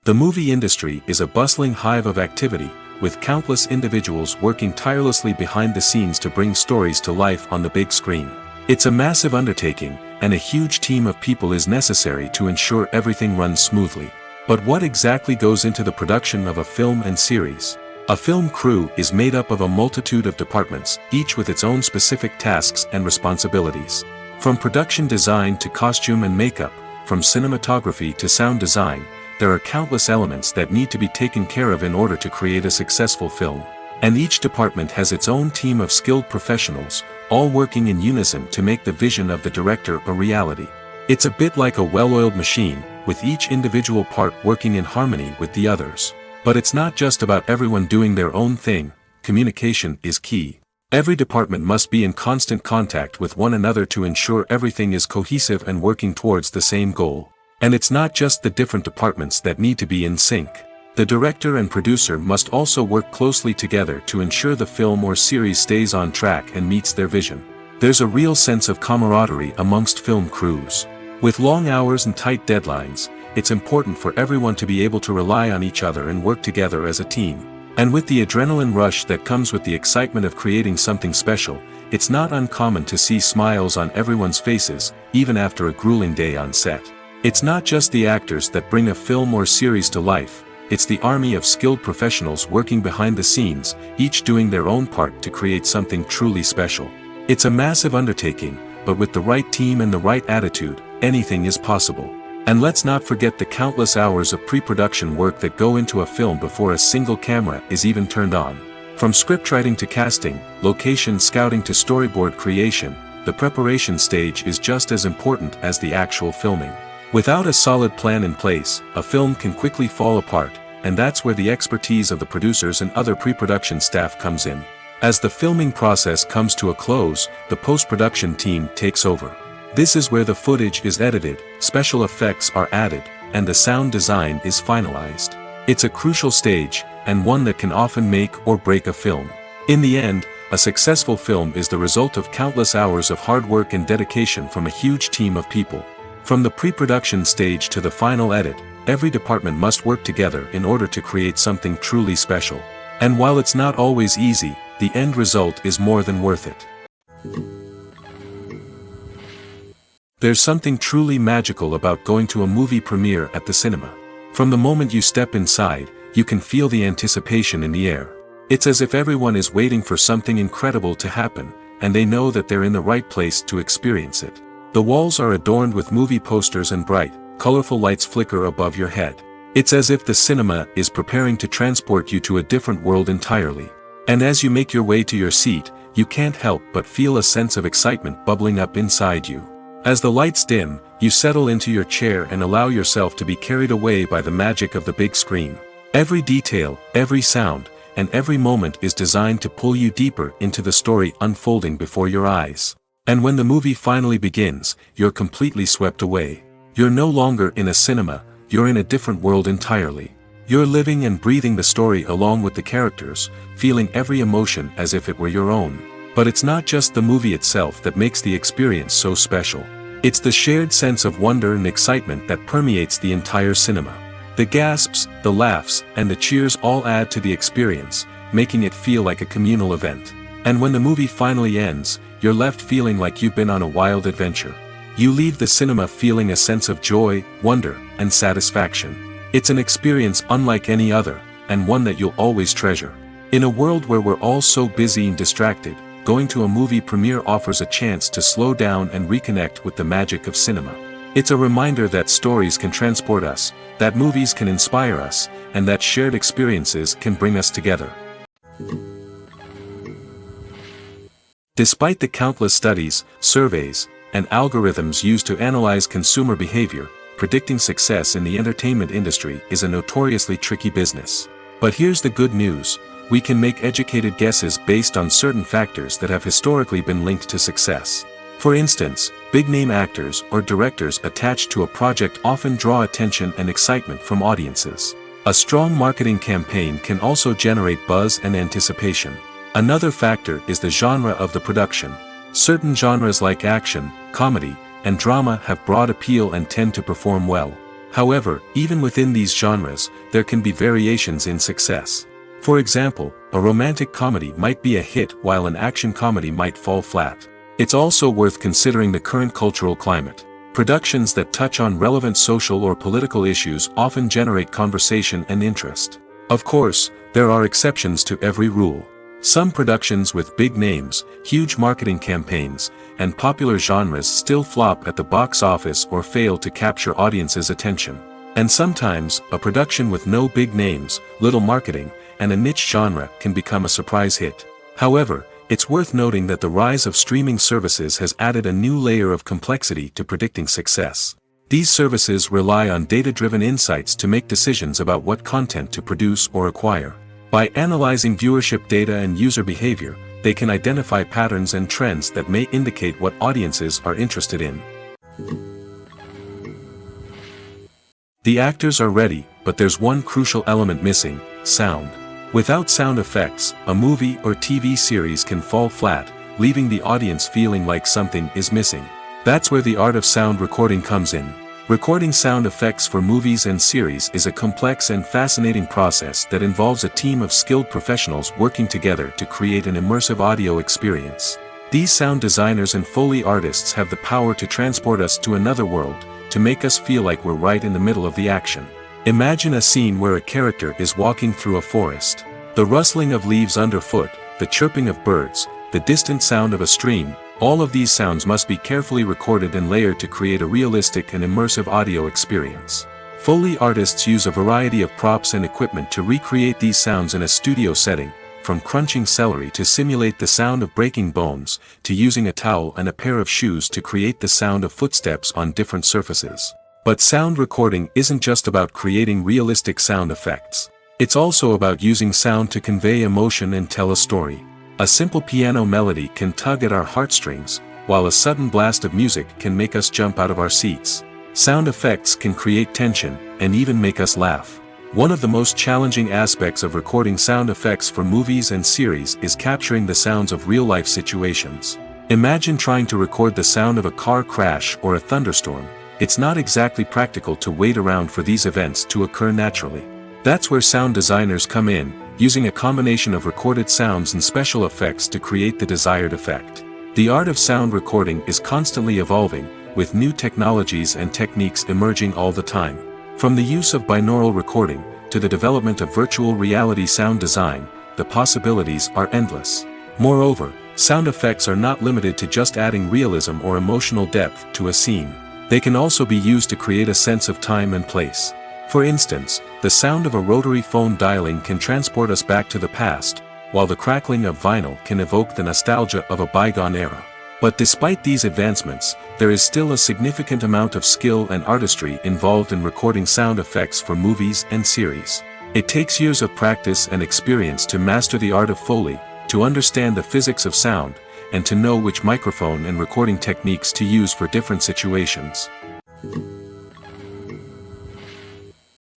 The movie industry is a bustling hive of activity, with countless individuals working tirelessly behind the scenes to bring stories to life on the big screen. It's a massive undertaking, and a huge team of people is necessary to ensure everything runs smoothly. But what exactly goes into the production of a film and series? A film crew is made up of a multitude of departments, each with its own specific tasks and responsibilities. From production design to costume and makeup, from cinematography to sound design, there are countless elements that need to be taken care of in order to create a successful film. And each department has its own team of skilled professionals, all working in unison to make the vision of the director a reality. It's a bit like a well-oiled machine, with each individual part working in harmony with the others. But it's not just about everyone doing their own thing. Communication is key. Every department must be in constant contact with one another to ensure everything is cohesive and working towards the same goal. And it's not just the different departments that need to be in sync. The director and producer must also work closely together to ensure the film or series stays on track and meets their vision. There's a real sense of camaraderie amongst film crews. With long hours and tight deadlines, it's important for everyone to be able to rely on each other and work together as a team. And with the adrenaline rush that comes with the excitement of creating something special, it's not uncommon to see smiles on everyone's faces, even after a grueling day on set. It's not just the actors that bring a film or series to life, it's the army of skilled professionals working behind the scenes, each doing their own part to create something truly special. It's a massive undertaking, but with the right team and the right attitude, anything is possible. And let's not forget the countless hours of pre-production work that go into a film before a single camera is even turned on. From scriptwriting to casting, location scouting to storyboard creation, the preparation stage is just as important as the actual filming. Without a solid plan in place, a film can quickly fall apart, and that's where the expertise of the producers and other pre-production staff comes in. As the filming process comes to a close, the post-production team takes over. This is where the footage is edited, special effects are added, and the sound design is finalized. It's a crucial stage, and one that can often make or break a film. In the end, a successful film is the result of countless hours of hard work and dedication from a huge team of people. From the pre-production stage to the final edit, every department must work together in order to create something truly special. And while it's not always easy, the end result is more than worth it. There's something truly magical about going to a movie premiere at the cinema. From the moment you step inside, you can feel the anticipation in the air. It's as if everyone is waiting for something incredible to happen, and they know that they're in the right place to experience it. The walls are adorned with movie posters and bright, colorful lights flicker above your head. It's as if the cinema is preparing to transport you to a different world entirely. And as you make your way to your seat, you can't help but feel a sense of excitement bubbling up inside you. As the lights dim, you settle into your chair and allow yourself to be carried away by the magic of the big screen. Every detail, every sound, and every moment is designed to pull you deeper into the story unfolding before your eyes. And when the movie finally begins, you're completely swept away. You're no longer in a cinema, you're in a different world entirely. You're living and breathing the story along with the characters, feeling every emotion as if it were your own. But it's not just the movie itself that makes the experience so special. It's the shared sense of wonder and excitement that permeates the entire cinema. The gasps, the laughs, and the cheers all add to the experience, making it feel like a communal event. And when the movie finally ends, you're left feeling like you've been on a wild adventure. You leave the cinema feeling a sense of joy, wonder, and satisfaction. It's an experience unlike any other, and one that you'll always treasure. In a world where we're all so busy and distracted, going to a movie premiere offers a chance to slow down and reconnect with the magic of cinema. It's a reminder that stories can transport us, that movies can inspire us, and that shared experiences can bring us together. Despite the countless studies, surveys, and algorithms used to analyze consumer behavior, predicting success in the entertainment industry is a notoriously tricky business. But here's the good news. We can make educated guesses based on certain factors that have historically been linked to success. For instance, big-name actors or directors attached to a project often draw attention and excitement from audiences. A strong marketing campaign can also generate buzz and anticipation. Another factor is the genre of the production. Certain genres like action, comedy, and drama have broad appeal and tend to perform well. However, even within these genres, there can be variations in success. For example, a romantic comedy might be a hit while an action comedy might fall flat. It's also worth considering the current cultural climate. Productions that touch on relevant social or political issues often generate conversation and interest. Of course, there are exceptions to every rule. Some productions with big names, huge marketing campaigns, and popular genres still flop at the box office or fail to capture audiences' attention. And sometimes, a production with no big names, little marketing, and a niche genre can become a surprise hit. However, it's worth noting that the rise of streaming services has added a new layer of complexity to predicting success. These services rely on data-driven insights to make decisions about what content to produce or acquire. By analyzing viewership data and user behavior, they can identify patterns and trends that may indicate what audiences are interested in. The actors are ready, but there's one crucial element missing: sound. Without sound effects, a movie or TV series can fall flat, leaving the audience feeling like something is missing. That's where the art of sound recording comes in. Recording sound effects for movies and series is a complex and fascinating process that involves a team of skilled professionals working together to create an immersive audio experience. These sound designers and Foley artists have the power to transport us to another world, to make us feel like we're right in the middle of the action. Imagine a scene where a character is walking through a forest. The rustling of leaves underfoot, the chirping of birds, the distant sound of a stream, all of these sounds must be carefully recorded and layered to create a realistic and immersive audio experience. Foley artists use a variety of props and equipment to recreate these sounds in a studio setting, from crunching celery to simulate the sound of breaking bones, to using a towel and a pair of shoes to create the sound of footsteps on different surfaces. But sound recording isn't just about creating realistic sound effects. It's also about using sound to convey emotion and tell a story. A simple piano melody can tug at our heartstrings, while a sudden blast of music can make us jump out of our seats. Sound effects can create tension, and even make us laugh. One of the most challenging aspects of recording sound effects for movies and series is capturing the sounds of real-life situations. Imagine trying to record the sound of a car crash or a thunderstorm. it's not exactly practical to wait around for these events to occur naturally. That's where sound designers come in, using a combination of recorded sounds and special effects to create the desired effect. The art of sound recording is constantly evolving, with new technologies and techniques emerging all the time. From the use of binaural recording, to the development of virtual reality sound design, the possibilities are endless. Moreover, sound effects are not limited to just adding realism or emotional depth to a scene. They can also be used to create a sense of time and place. For instance, the sound of a rotary phone dialing can transport us back to the past, while the crackling of vinyl can evoke the nostalgia of a bygone era. But despite these advancements, there is still a significant amount of skill and artistry involved in recording sound effects for movies and series. It takes years of practice and experience to master the art of Foley, to understand the physics of sound, and to know which microphone and recording techniques to use for different situations.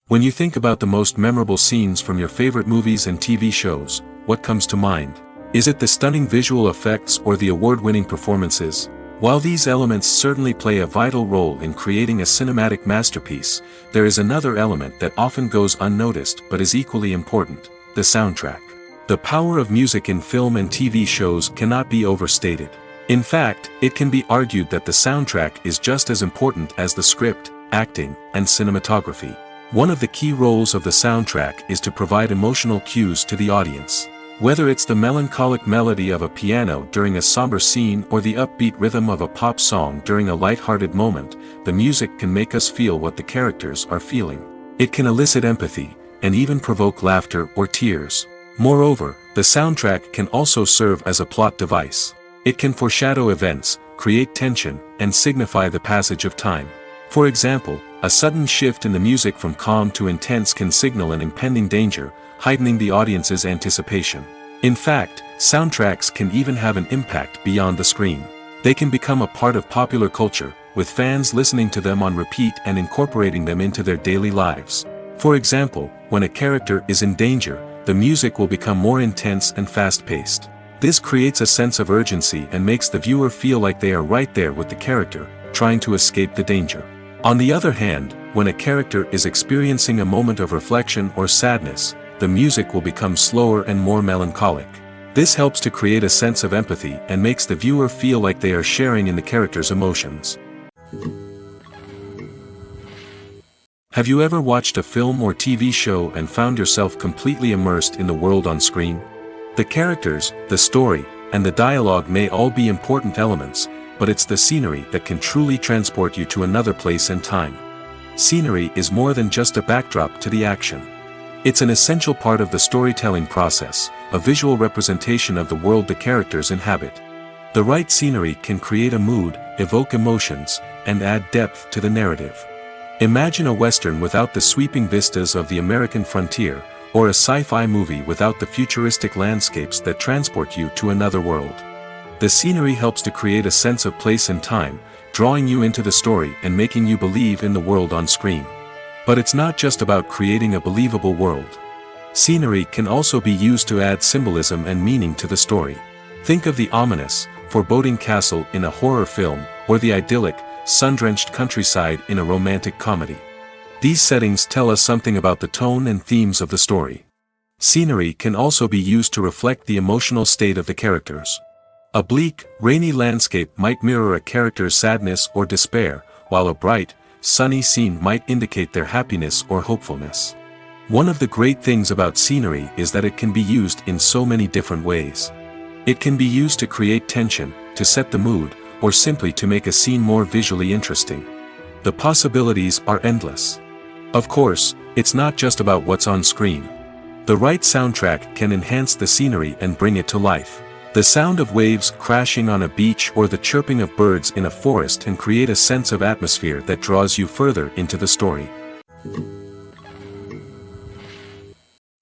When you think about the most memorable scenes from your favorite movies and TV shows, what comes to mind? Is it the stunning visual effects or the award-winning performances? While these elements certainly play a vital role in creating a cinematic masterpiece, there is another element that often goes unnoticed but is equally important: the soundtrack. The power of music in film and TV shows cannot be overstated. In fact, it can be argued that the soundtrack is just as important as the script, acting, and cinematography. One of the key roles of the soundtrack is to provide emotional cues to the audience. Whether it's the melancholic melody of a piano during a somber scene or the upbeat rhythm of a pop song during a light-hearted moment, the music can make us feel what the characters are feeling. It can elicit empathy, and even provoke laughter or tears. Moreover, the soundtrack can also serve as a plot device. It can foreshadow events, create tension, and signify the passage of time. For example, a sudden shift in the music from calm to intense can signal an impending danger, heightening the audience's anticipation. In fact, soundtracks can even have an impact beyond the screen. They can become a part of popular culture, with fans listening to them on repeat and incorporating them into their daily lives. For example, when a character is in danger, the music will become more intense and fast-paced. This creates a sense of urgency and makes the viewer feel like they are right there with the character, trying to escape the danger. On the other hand, when a character is experiencing a moment of reflection or sadness, the music will become slower and more melancholic. This helps to create a sense of empathy and makes the viewer feel like they are sharing in the character's emotions. Have you ever watched a film or TV show and found yourself completely immersed in the world on screen? The characters, the story, and the dialogue may all be important elements, but it's the scenery that can truly transport you to another place and time. Scenery is more than just a backdrop to the action. It's an essential part of the storytelling process, a visual representation of the world the characters inhabit. The right scenery can create a mood, evoke emotions, and add depth to the narrative. Imagine a Western without the sweeping vistas of the American frontier, or a sci-fi movie without the futuristic landscapes that transport you to another world. The scenery helps to create a sense of place and time, drawing you into the story and making you believe in the world on screen. But it's not just about creating a believable world. Scenery can also be used to add symbolism and meaning to the story. Think of the ominous, foreboding castle in a horror film, or the idyllic, sun-drenched countryside in a romantic comedy. These settings tell us something about the tone and themes of the story. Scenery can also be used to reflect the emotional state of the characters. A bleak, rainy landscape might mirror a character's sadness or despair, while a bright, sunny scene might indicate their happiness or hopefulness. One of the great things about scenery is that it can be used in so many different ways. It can be used to create tension, to set the mood, or simply to make a scene more visually interesting. The possibilities are endless. Of course, it's not just about what's on screen. The right soundtrack can enhance the scenery and bring it to life. The sound of waves crashing on a beach or the chirping of birds in a forest can create a sense of atmosphere that draws you further into the story.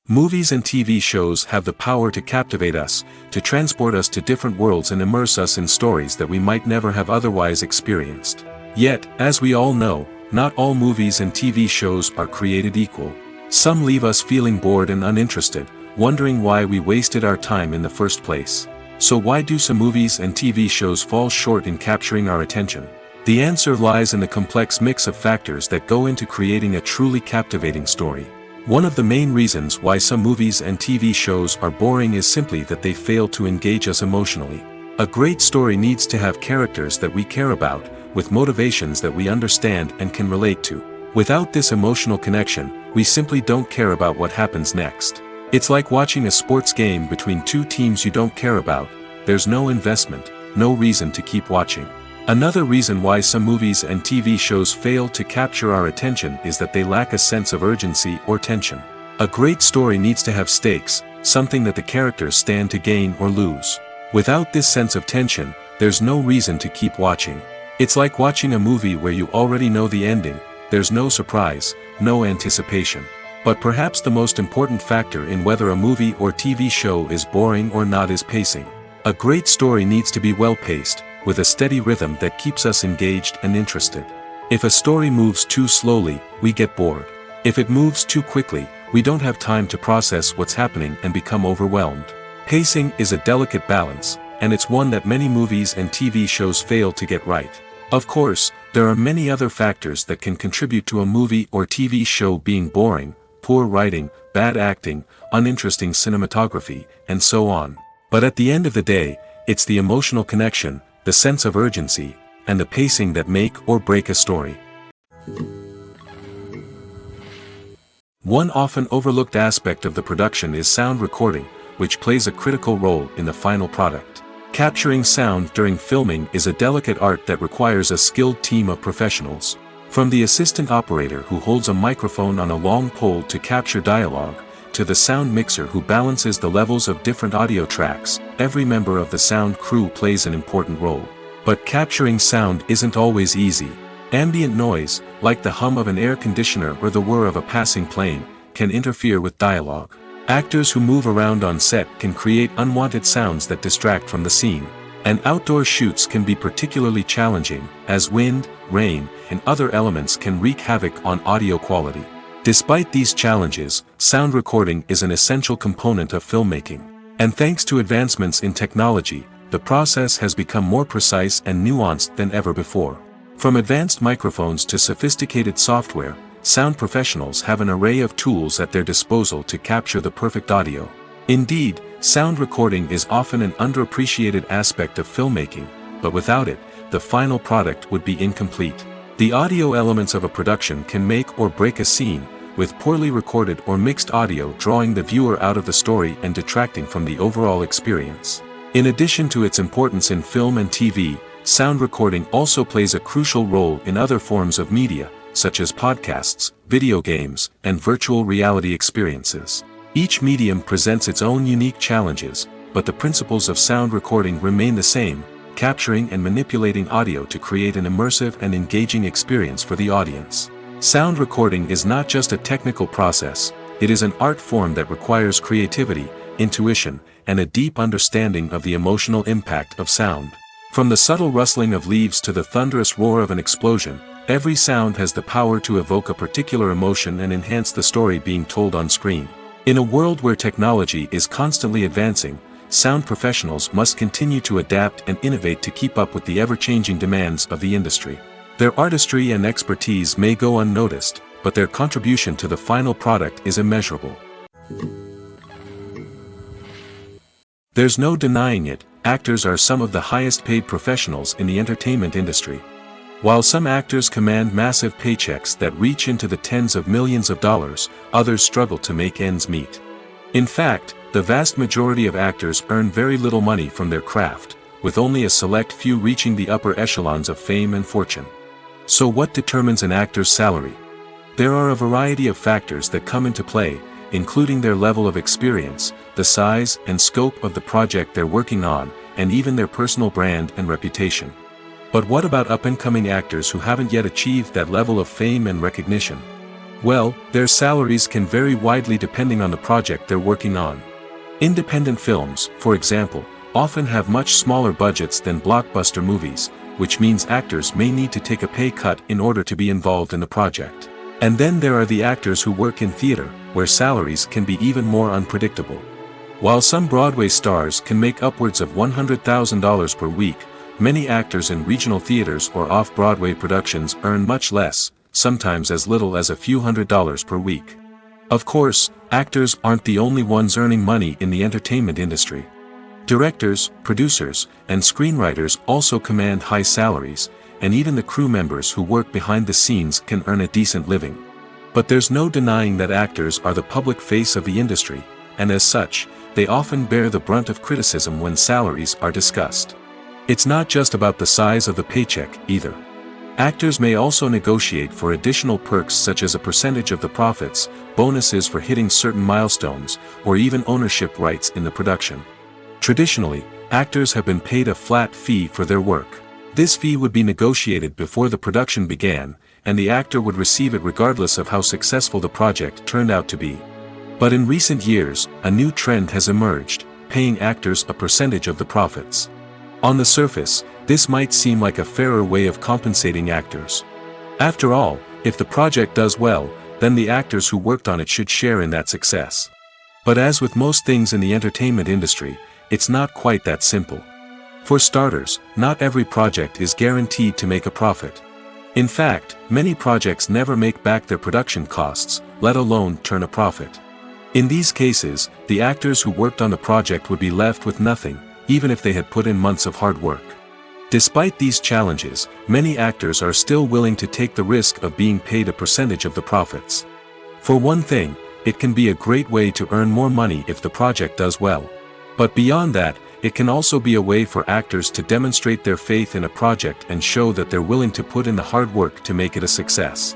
Movies and TV shows have the power to captivate us, to transport us to different worlds and immerse us in stories that we might never have otherwise experienced. Yet, as we all know, not all movies and TV shows are created equal. Some leave us feeling bored and uninterested, wondering why we wasted our time in the first place. So why do some movies and TV shows fall short in capturing our attention? The answer lies in the complex mix of factors that go into creating a truly captivating story. One of the main reasons why some movies and TV shows are boring is simply that they fail to engage us emotionally. A great story needs to have characters that we care about, with motivations that we understand and can relate to. Without this emotional connection, we simply don't care about what happens next. It's like watching a sports game between two teams you don't care about. There's no investment, no reason to keep watching. Another reason why some movies and TV shows fail to capture our attention is that they lack a sense of urgency or tension. A great story needs to have stakes, something that the characters stand to gain or lose. Without this sense of tension, there's no reason to keep watching. It's like watching a movie where you already know the ending. There's no surprise, no anticipation. But perhaps the most important factor in whether a movie or TV show is boring or not is pacing. A great story needs to be well-paced, with a steady rhythm that keeps us engaged and interested. If a story moves too slowly, we get bored. If it moves too quickly, we don't have time to process what's happening and become overwhelmed. Pacing is a delicate balance, and it's one that many movies and TV shows fail to get right. Of course, there are many other factors that can contribute to a movie or TV show being boring: poor writing, bad acting, uninteresting cinematography, and so on. But at the end of the day, it's the emotional connection, the sense of urgency, and the pacing that make or break a story. One often overlooked aspect of the production is sound recording, which plays a critical role in the final product. Capturing sound during filming is a delicate art that requires a skilled team of professionals. From the assistant operator who holds a microphone on a long pole to capture dialogue, to the sound mixer who balances the levels of different audio tracks, every member of the sound crew plays an important role. But capturing sound isn't always easy. Ambient noise, like the hum of an air conditioner or the whir of a passing plane, can interfere with dialogue. Actors who move around on set can create unwanted sounds that distract from the scene. And outdoor shoots can be particularly challenging, as wind, rain, and other elements can wreak havoc on audio quality. Despite these challenges, sound recording is an essential component of filmmaking. And thanks to advancements in technology, the process has become more precise and nuanced than ever before. From advanced microphones to sophisticated software, sound professionals have an array of tools at their disposal to capture the perfect audio. Indeed, sound recording is often an underappreciated aspect of filmmaking, but without it, the final product would be incomplete. The audio elements of a production can make or break a scene, with poorly recorded or mixed audio drawing the viewer out of the story and detracting from the overall experience. In addition to its importance in film and TV, sound recording also plays a crucial role in other forms of media, such as podcasts, video games, and virtual reality experiences. Each medium presents its own unique challenges, but the principles of sound recording remain the same: capturing and manipulating audio to create an immersive and engaging experience for the audience. Sound recording is not just a technical process, it is an art form that requires creativity, intuition, and a deep understanding of the emotional impact of sound. From the subtle rustling of leaves to the thunderous roar of an explosion, every sound has the power to evoke a particular emotion and enhance the story being told on screen. In a world where technology is constantly advancing, sound professionals must continue to adapt and innovate to keep up with the ever-changing demands of the industry. Their artistry and expertise may go unnoticed, but their contribution to the final product is immeasurable. There's no denying it, actors are some of the highest-paid professionals in the entertainment industry. While some actors command massive paychecks that reach into the tens of millions of dollars, others struggle to make ends meet. In fact, the vast majority of actors earn very little money from their craft, with only a select few reaching the upper echelons of fame and fortune. So what determines an actor's salary? There are a variety of factors that come into play, including their level of experience, the size and scope of the project they're working on, and even their personal brand and reputation. But what about up-and-coming actors who haven't yet achieved that level of fame and recognition? Well, their salaries can vary widely depending on the project they're working on. Independent films, for example, often have much smaller budgets than blockbuster movies, which means actors may need to take a pay cut in order to be involved in the project. And then there are the actors who work in theater, where salaries can be even more unpredictable. While some Broadway stars can make upwards of $100,000 per week, many actors in regional theaters or off-Broadway productions earn much less, sometimes as little as a few $100s per week. Of course, actors aren't the only ones earning money in the entertainment industry. Directors, producers, and screenwriters also command high salaries, and even the crew members who work behind the scenes can earn a decent living. But there's no denying that actors are the public face of the industry, and as such, they often bear the brunt of criticism when salaries are discussed. It's not just about the size of the paycheck, either. Actors may also negotiate for additional perks such as a percentage of the profits, bonuses for hitting certain milestones, or even ownership rights in the production. Traditionally, actors have been paid a flat fee for their work. This fee would be negotiated before the production began, and the actor would receive it regardless of how successful the project turned out to be. But in recent years, a new trend has emerged, paying actors a percentage of the profits. On the surface, this might seem like a fairer way of compensating actors. After all, if the project does well, then the actors who worked on it should share in that success. But as with most things in the entertainment industry, it's not quite that simple. For starters, not every project is guaranteed to make a profit. In fact, many projects never make back their production costs, let alone turn a profit. In these cases, the actors who worked on the project would be left with nothing, even if they had put in months of hard work. Despite these challenges, many actors are still willing to take the risk of being paid a percentage of the profits. For one thing, it can be a great way to earn more money if the project does well. But beyond that, it can also be a way for actors to demonstrate their faith in a project and show that they're willing to put in the hard work to make it a success.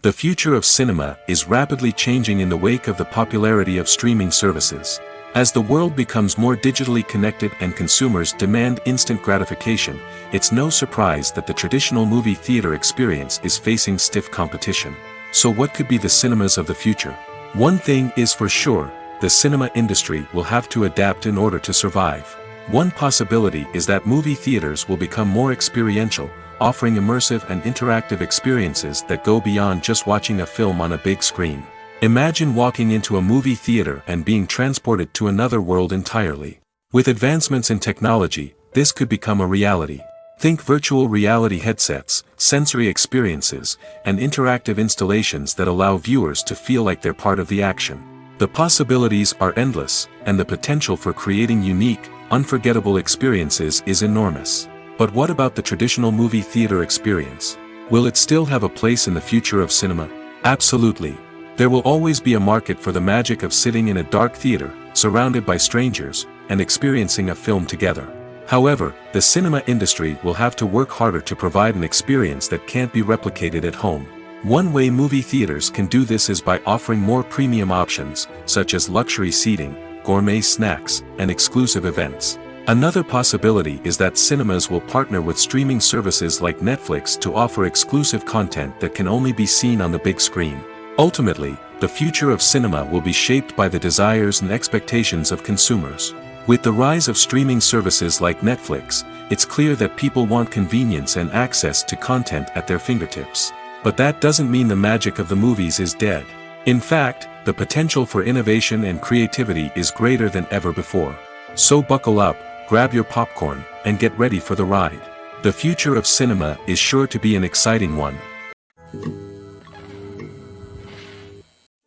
The future of cinema is rapidly changing in the wake of the popularity of streaming services. As the world becomes more digitally connected and consumers demand instant gratification, it's no surprise that the traditional movie theater experience is facing stiff competition. So what could be the cinemas of the future? One thing is for sure, the cinema industry will have to adapt in order to survive. One possibility is that movie theaters will become more experiential, offering immersive and interactive experiences that go beyond just watching a film on a big screen. Imagine walking into a movie theater and being transported to another world entirely. With advancements in technology, this could become a reality. Think virtual reality headsets, sensory experiences, and interactive installations that allow viewers to feel like they're part of the action. The possibilities are endless, and the potential for creating unique, unforgettable experiences is enormous. But what about the traditional movie theater experience? Will it still have a place in the future of cinema? Absolutely. There will always be a market for the magic of sitting in a dark theater, surrounded by strangers, and experiencing a film together. However, the cinema industry will have to work harder to provide an experience that can't be replicated at home. One way movie theaters can do this is by offering more premium options, such as luxury seating, gourmet snacks, and exclusive events. Another possibility is that cinemas will partner with streaming services like Netflix to offer exclusive content that can only be seen on the big screen. Ultimately, the future of cinema will be shaped by the desires and expectations of consumers. With the rise of streaming services like Netflix, it's clear that people want convenience and access to content at their fingertips. But that doesn't mean the magic of the movies is dead. In fact, the potential for innovation and creativity is greater than ever before. So buckle up, grab your popcorn, and get ready for the ride. The future of cinema is sure to be an exciting one.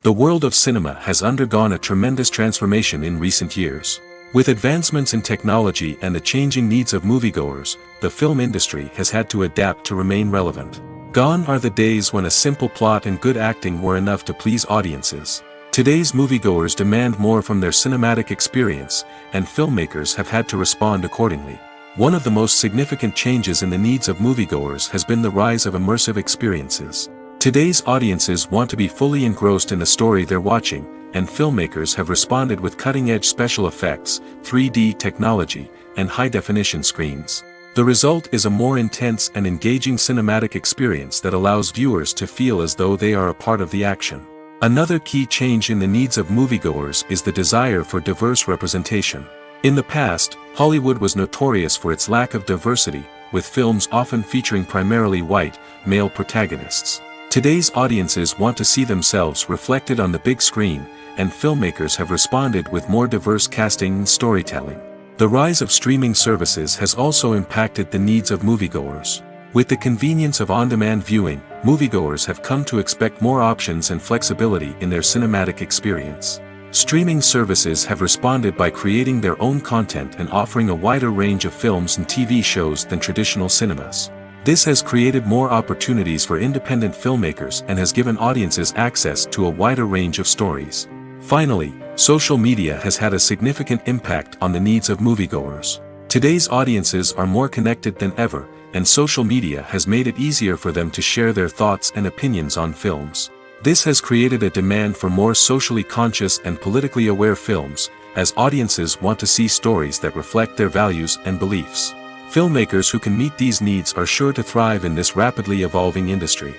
The world of cinema has undergone a tremendous transformation in recent years. With advancements in technology and the changing needs of moviegoers, the film industry has had to adapt to remain relevant. Gone are the days when a simple plot and good acting were enough to please audiences. Today's moviegoers demand more from their cinematic experience, and filmmakers have had to respond accordingly. One of the most significant changes in the needs of moviegoers has been the rise of immersive experiences. Today's audiences want to be fully engrossed in the story they're watching, and filmmakers have responded with cutting-edge special effects, 3D technology, and high-definition screens. The result is a more intense and engaging cinematic experience that allows viewers to feel as though they are a part of the action. Another key change in the needs of moviegoers is the desire for diverse representation. In the past, Hollywood was notorious for its lack of diversity, with films often featuring primarily white, male protagonists. Today's audiences want to see themselves reflected on the big screen, and filmmakers have responded with more diverse casting and storytelling. The rise of streaming services has also impacted the needs of moviegoers. With the convenience of on-demand viewing, moviegoers have come to expect more options and flexibility in their cinematic experience. Streaming services have responded by creating their own content and offering a wider range of films and TV shows than traditional cinemas. This has created more opportunities for independent filmmakers and has given audiences access to a wider range of stories. Finally, social media has had a significant impact on the needs of moviegoers. Today's audiences are more connected than ever, and social media has made it easier for them to share their thoughts and opinions on films. This has created a demand for more socially conscious and politically aware films, as audiences want to see stories that reflect their values and beliefs. Filmmakers who can meet these needs are sure to thrive in this rapidly evolving industry.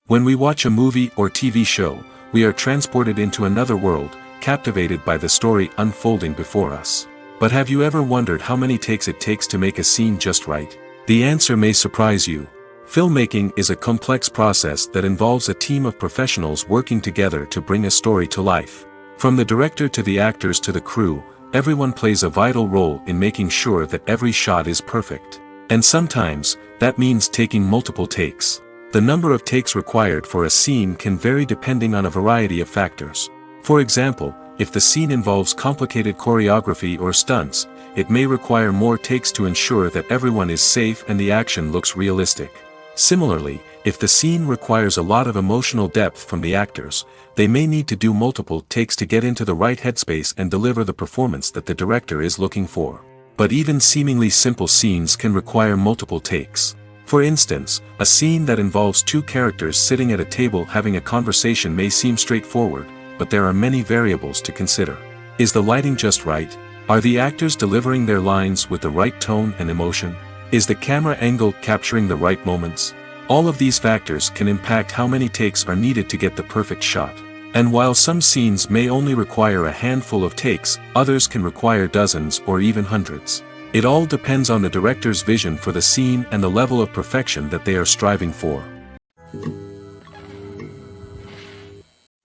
When we watch a movie or TV show, we are transported into another world, captivated by the story unfolding before us. But have you ever wondered how many takes it takes to make a scene just right? The answer may surprise you. Filmmaking is a complex process that involves a team of professionals working together to bring a story to life. From the director to the actors to the crew, everyone plays a vital role in making sure that every shot is perfect. And sometimes, that means taking multiple takes. The number of takes required for a scene can vary depending on a variety of factors. For example, if the scene involves complicated choreography or stunts, it may require more takes to ensure that everyone is safe and the action looks realistic. Similarly, if the scene requires a lot of emotional depth from the actors, they may need to do multiple takes to get into the right headspace and deliver the performance that the director is looking for. But even seemingly simple scenes can require multiple takes. For instance, a scene that involves two characters sitting at a table having a conversation may seem straightforward, but there are many variables to consider. Is the lighting just right? Are the actors delivering their lines with the right tone and emotion? Is the camera angle capturing the right moments? All of these factors can impact how many takes are needed to get the perfect shot. And while some scenes may only require a handful of takes, others can require dozens or even hundreds. It all depends on the director's vision for the scene and the level of perfection that they are striving for.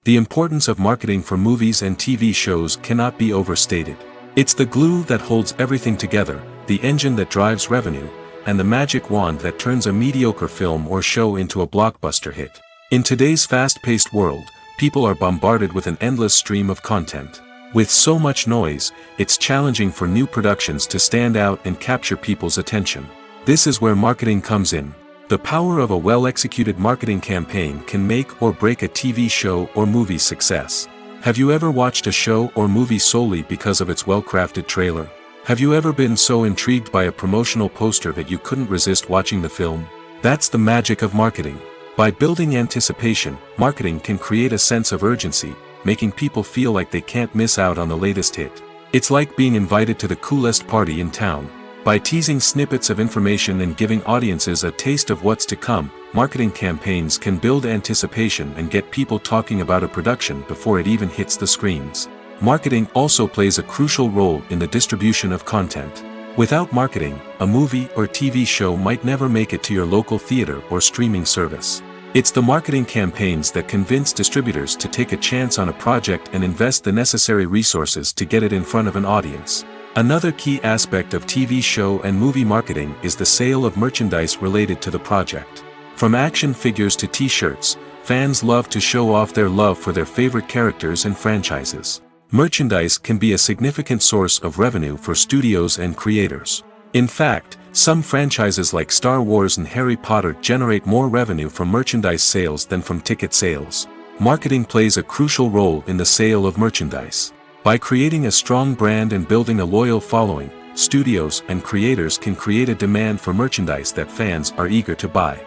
The importance of marketing for movies and TV shows cannot be overstated. It's the glue that holds everything together, the engine that drives revenue, and the magic wand that turns a mediocre film or show into a blockbuster hit. In today's fast-paced world, people are bombarded with an endless stream of content. With so much noise, it's challenging for new productions to stand out and capture people's attention. This is where marketing comes in. The power of a well-executed marketing campaign can make or break a TV show or movie's success. Have you ever watched a show or movie solely because of its well-crafted trailer? Have you ever been so intrigued by a promotional poster that you couldn't resist watching the film? That's the magic of marketing. By building anticipation, marketing can create a sense of urgency, making people feel like they can't miss out on the latest hit. It's like being invited to the coolest party in town. By teasing snippets of information and giving audiences a taste of what's to come, marketing campaigns can build anticipation and get people talking about a production before it even hits the screens. Marketing also plays a crucial role in the distribution of content. Without marketing, a movie or TV show might never make it to your local theater or streaming service. It's the marketing campaigns that convince distributors to take a chance on a project and invest the necessary resources to get it in front of an audience. Another key aspect of TV show and movie marketing is the sale of merchandise related to the project. From action figures to t-shirts, fans love to show off their love for their favorite characters and franchises. Merchandise can be a significant source of revenue for studios and creators. In fact, some franchises like Star Wars and Harry Potter generate more revenue from merchandise sales than from ticket sales. Marketing plays a crucial role in the sale of merchandise. By creating a strong brand and building a loyal following, studios and creators can create a demand for merchandise that fans are eager to buy.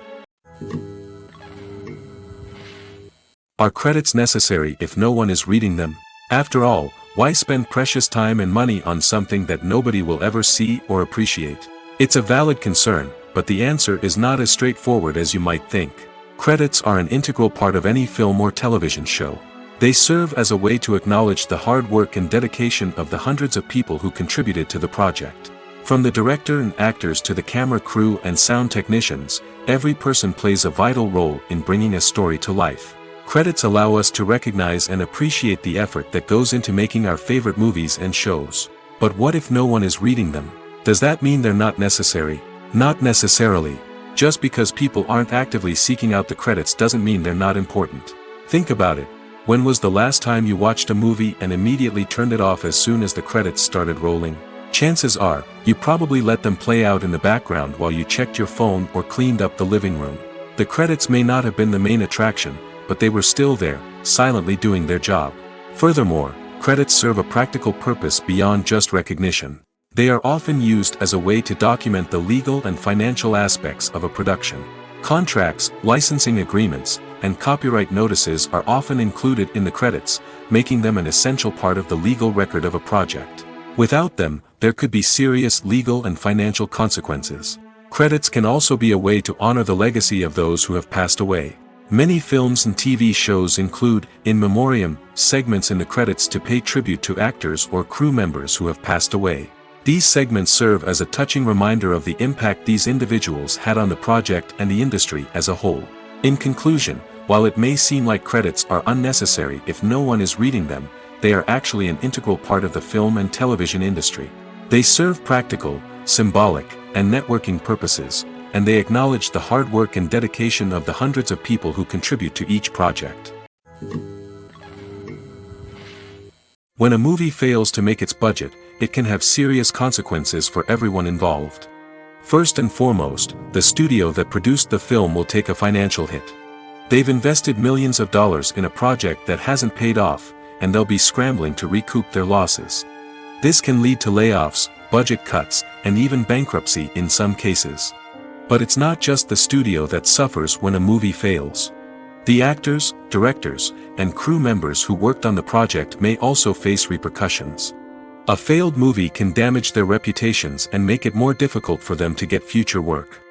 Are credits necessary if no one is reading them? After all, why spend precious time and money on something that nobody will ever see or appreciate? It's a valid concern, but the answer is not as straightforward as you might think. Credits are an integral part of any film or television show. They serve as a way to acknowledge the hard work and dedication of the hundreds of people who contributed to the project. From the director and actors to the camera crew and sound technicians, every person plays a vital role in bringing a story to life. Credits allow us to recognize and appreciate the effort that goes into making our favorite movies and shows. But what if no one is reading them? Does that mean they're not necessary? Not necessarily. Just because people aren't actively seeking out the credits doesn't mean they're not important. Think about it. When was the last time you watched a movie and immediately turned it off as soon as the credits started rolling? Chances are, you probably let them play out in the background while you checked your phone or cleaned up the living room. The credits may not have been the main attraction, but they were still there, silently doing their job. Furthermore, credits serve a practical purpose beyond just recognition. They are often used as a way to document the legal and financial aspects of a production. Contracts, licensing agreements, and copyright notices are often included in the credits, making them an essential part of the legal record of a project. Without them, there could be serious legal and financial consequences. Credits can also be a way to honor the legacy of those who have passed away. Many films and TV shows include, in memoriam, segments in the credits to pay tribute to actors or crew members who have passed away. These segments serve as a touching reminder of the impact these individuals had on the project and the industry as a whole. In conclusion, while it may seem like credits are unnecessary if no one is reading them, they are actually an integral part of the film and television industry. They serve practical, symbolic, and networking purposes, and they acknowledge the hard work and dedication of the hundreds of people who contribute to each project. When a movie fails to make its budget, it can have serious consequences for everyone involved. First and foremost, the studio that produced the film will take a financial hit. They've invested millions of dollars in a project that hasn't paid off, and they'll be scrambling to recoup their losses. This can lead to layoffs, budget cuts, and even bankruptcy in some cases. But it's not just the studio that suffers when a movie fails. The actors, directors, and crew members who worked on the project may also face repercussions. A failed movie can damage their reputations and make it more difficult for them to get future work.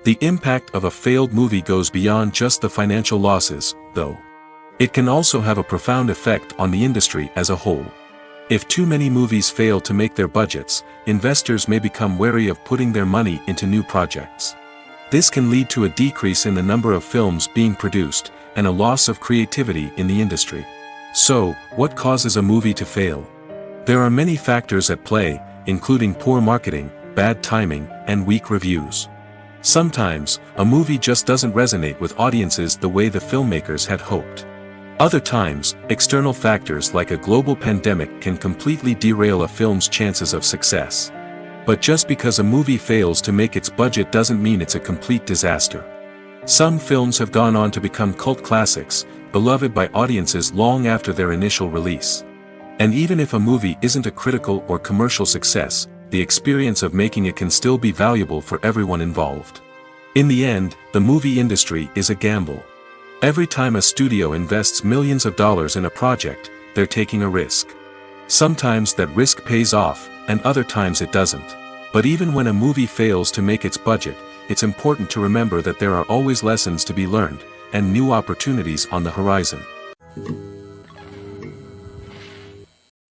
The impact of a failed movie goes beyond just the financial losses, though. It can also have a profound effect on the industry as a whole. If too many movies fail to make their budgets, investors may become wary of putting their money into new projects. This can lead to a decrease in the number of films being produced, and a loss of creativity in the industry. So, what causes a movie to fail? There are many factors at play, including poor marketing, bad timing, and weak reviews. Sometimes, a movie just doesn't resonate with audiences the way the filmmakers had hoped. Other times, external factors like a global pandemic can completely derail a film's chances of success. But just because a movie fails to make its budget doesn't mean it's a complete disaster. Some films have gone on to become cult classics, beloved by audiences long after their initial release. And even if a movie isn't a critical or commercial success, the experience of making it can still be valuable for everyone involved. In the end, the movie industry is a gamble. Every time a studio invests millions of dollars in a project, they're taking a risk. Sometimes that risk pays off, and other times it doesn't. But even when a movie fails to make its budget, it's important to remember that there are always lessons to be learned, and new opportunities on the horizon.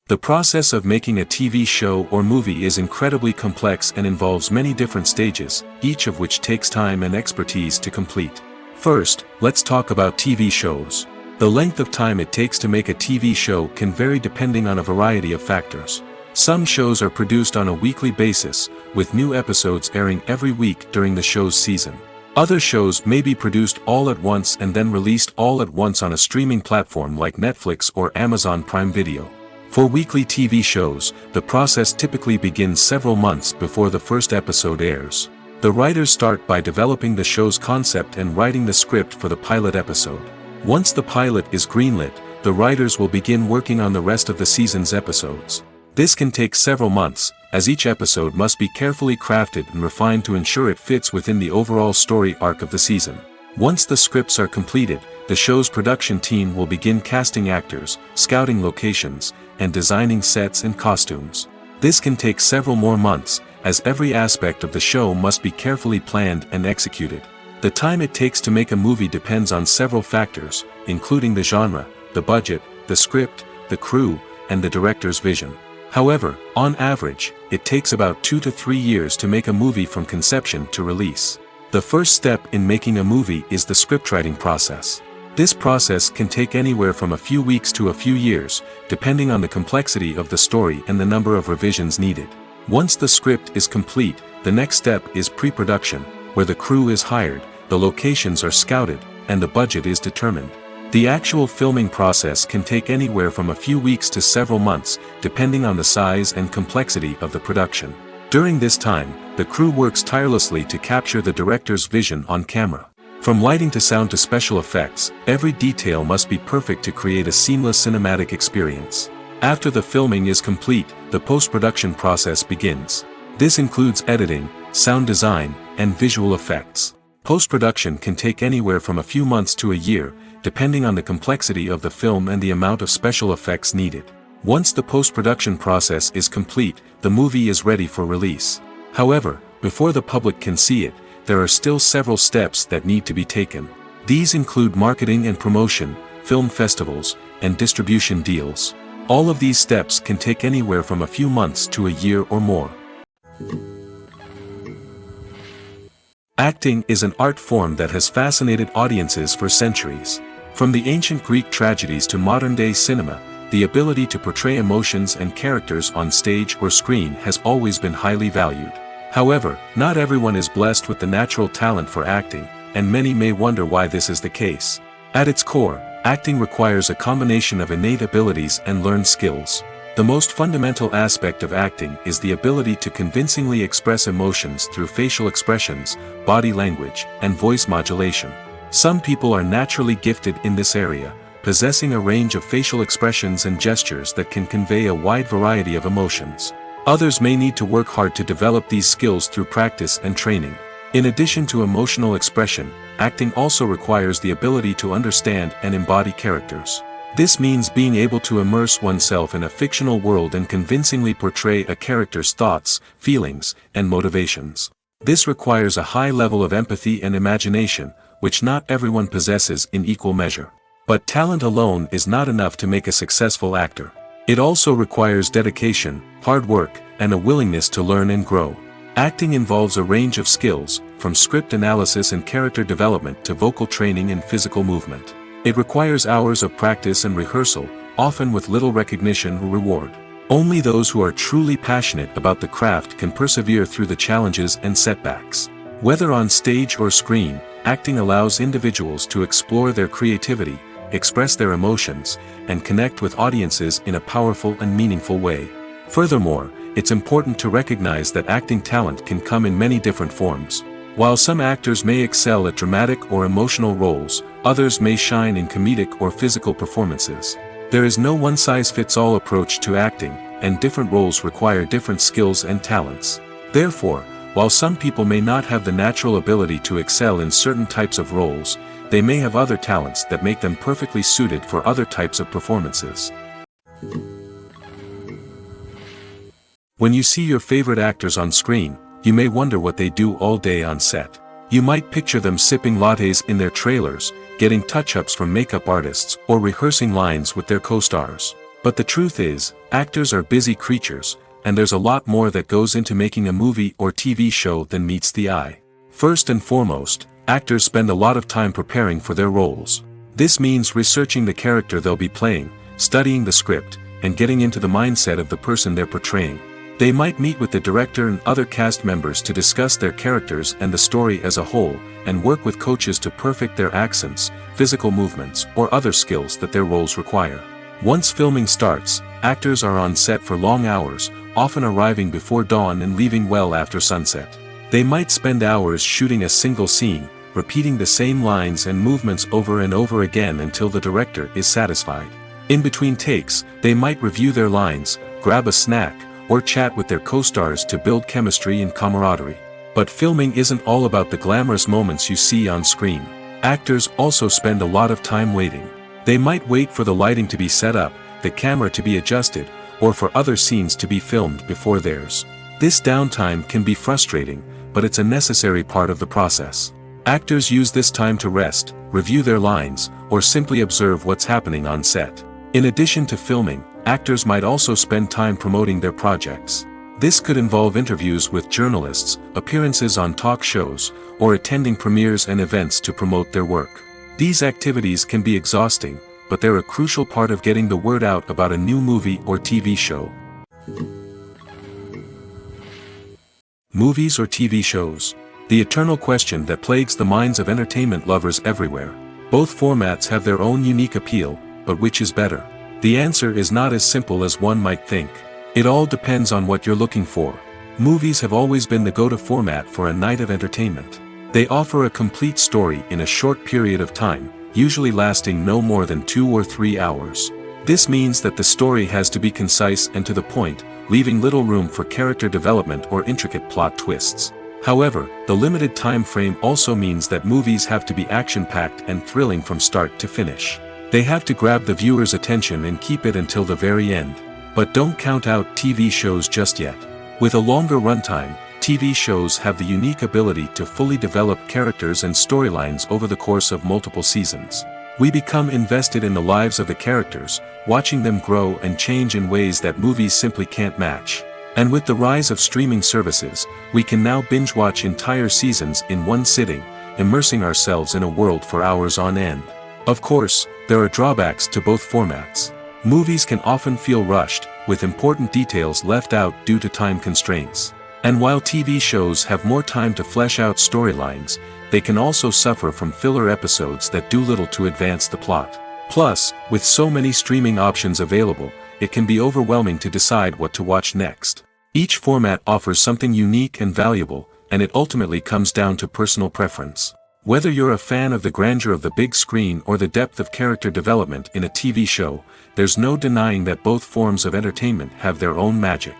The process of making a TV show or movie is incredibly complex and involves many different stages, each of which takes time and expertise to complete. First, let's talk about TV shows. The length of time it takes to make a TV show can vary depending on a variety of factors. Some shows are produced on a weekly basis, with new episodes airing every week during the show's season. Other shows may be produced all at once and then released all at once on a streaming platform like Netflix or Amazon Prime Video. For weekly TV shows, the process typically begins several months before the first episode airs. The writers start by developing the show's concept and writing the script for the pilot episode. Once the pilot is greenlit, the writers will begin working on the rest of the season's episodes. This can take several months, as each episode must be carefully crafted and refined to ensure it fits within the overall story arc of the season. Once the scripts are completed, the show's production team will begin casting actors, scouting locations, and designing sets and costumes. This can take several more months, as every aspect of the show must be carefully planned and executed. The time it takes to make a movie depends on several factors, including the genre, the budget, the script, the crew, and the director's vision. However, on average, it takes about 2 to 3 years to make a movie from conception to release. The first step in making a movie is the scriptwriting process. This process can take anywhere from a few weeks to a few years, depending on the complexity of the story and the number of revisions needed. Once the script is complete, the next step is pre-production, where the crew is hired, the locations are scouted, and the budget is determined. The actual filming process can take anywhere from a few weeks to several months, depending on the size and complexity of the production. During this time, the crew works tirelessly to capture the director's vision on camera. From lighting to sound to special effects, every detail must be perfect to create a seamless cinematic experience. After the filming is complete, the post-production process begins. This includes editing, sound design, and visual effects. Post-production can take anywhere from a few months to a year, depending on the complexity of the film and the amount of special effects needed. Once the post-production process is complete, the movie is ready for release. However, before the public can see it, there are still several steps that need to be taken. These include marketing and promotion, film festivals, and distribution deals. All of these steps can take anywhere from a few months to a year or more. Acting is an art form that has fascinated audiences for centuries. From the ancient Greek tragedies to modern-day cinema, the ability to portray emotions and characters on stage or screen has always been highly valued. However, not everyone is blessed with the natural talent for acting, and many may wonder why this is the case. At its core, acting requires a combination of innate abilities and learned skills. The most fundamental aspect of acting is the ability to convincingly express emotions through facial expressions, body language, and voice modulation. Some people are naturally gifted in this area, possessing a range of facial expressions and gestures that can convey a wide variety of emotions. Others may need to work hard to develop these skills through practice and training. In addition to emotional expression, acting also requires the ability to understand and embody characters. This means being able to immerse oneself in a fictional world and convincingly portray a character's thoughts, feelings, and motivations. This requires a high level of empathy and imagination, which not everyone possesses in equal measure. But talent alone is not enough to make a successful actor. It also requires dedication, hard work, and a willingness to learn and grow. Acting involves a range of skills, from script analysis and character development to vocal training and physical movement. It requires hours of practice and rehearsal, often with little recognition or reward. Only those who are truly passionate about the craft can persevere through the challenges and setbacks. Whether on stage or screen, acting allows individuals to explore their creativity, express their emotions, and connect with audiences in a powerful and meaningful way. Furthermore, it's important to recognize that acting talent can come in many different forms. While some actors may excel at dramatic or emotional roles, others may shine in comedic or physical performances. There is no one-size-fits-all approach to acting, and different roles require different skills and talents. Therefore, while some people may not have the natural ability to excel in certain types of roles, they may have other talents that make them perfectly suited for other types of performances. When you see your favorite actors on screen, you may wonder what they do all day on set. You might picture them sipping lattes in their trailers, getting touch-ups from makeup artists, or rehearsing lines with their co-stars. But the truth is, actors are busy creatures, and there's a lot more that goes into making a movie or TV show than meets the eye. First and foremost, actors spend a lot of time preparing for their roles. This means researching the character they'll be playing, studying the script, and getting into the mindset of the person they're portraying. They might meet with the director and other cast members to discuss their characters and the story as a whole, and work with coaches to perfect their accents, physical movements, or other skills that their roles require. Once filming starts, actors are on set for long hours, often arriving before dawn and leaving well after sunset. They might spend hours shooting a single scene, repeating the same lines and movements over and over again until the director is satisfied. In between takes, they might review their lines, grab a snack, or chat with their co-stars to build chemistry and camaraderie. But filming isn't all about the glamorous moments you see on screen. Actors also spend a lot of time waiting. They might wait for the lighting to be set up, the camera to be adjusted, or for other scenes to be filmed before theirs. This downtime can be frustrating, but it's a necessary part of the process. Actors use this time to rest, review their lines, or simply observe what's happening on set. In addition to filming, actors might also spend time promoting their projects. This could involve interviews with journalists, appearances on talk shows, or attending premieres and events to promote their work. These activities can be exhausting, but they're a crucial part of getting the word out about a new movie or TV show. Movies or TV shows? The eternal question that plagues the minds of entertainment lovers everywhere. Both formats have their own unique appeal, but which is better? The answer is not as simple as one might think. It all depends on what you're looking for. Movies have always been the go-to format for a night of entertainment. They offer a complete story in a short period of time, usually lasting no more than 2 or 3 hours. This means that the story has to be concise and to the point, leaving little room for character development or intricate plot twists. However, the limited time frame also means that movies have to be action-packed and thrilling from start to finish. They have to grab the viewer's attention and keep it until the very end. But don't count out TV shows just yet. With a longer runtime, TV shows have the unique ability to fully develop characters and storylines over the course of multiple seasons. We become invested in the lives of the characters, watching them grow and change in ways that movies simply can't match. And with the rise of streaming services, we can now binge-watch entire seasons in one sitting, immersing ourselves in a world for hours on end. Of course, there are drawbacks to both formats. Movies can often feel rushed, with important details left out due to time constraints. And while TV shows have more time to flesh out storylines, they can also suffer from filler episodes that do little to advance the plot. Plus, with so many streaming options available, it can be overwhelming to decide what to watch next. Each format offers something unique and valuable, and it ultimately comes down to personal preference. Whether you're a fan of the grandeur of the big screen or the depth of character development in a TV show, there's no denying that both forms of entertainment have their own magic.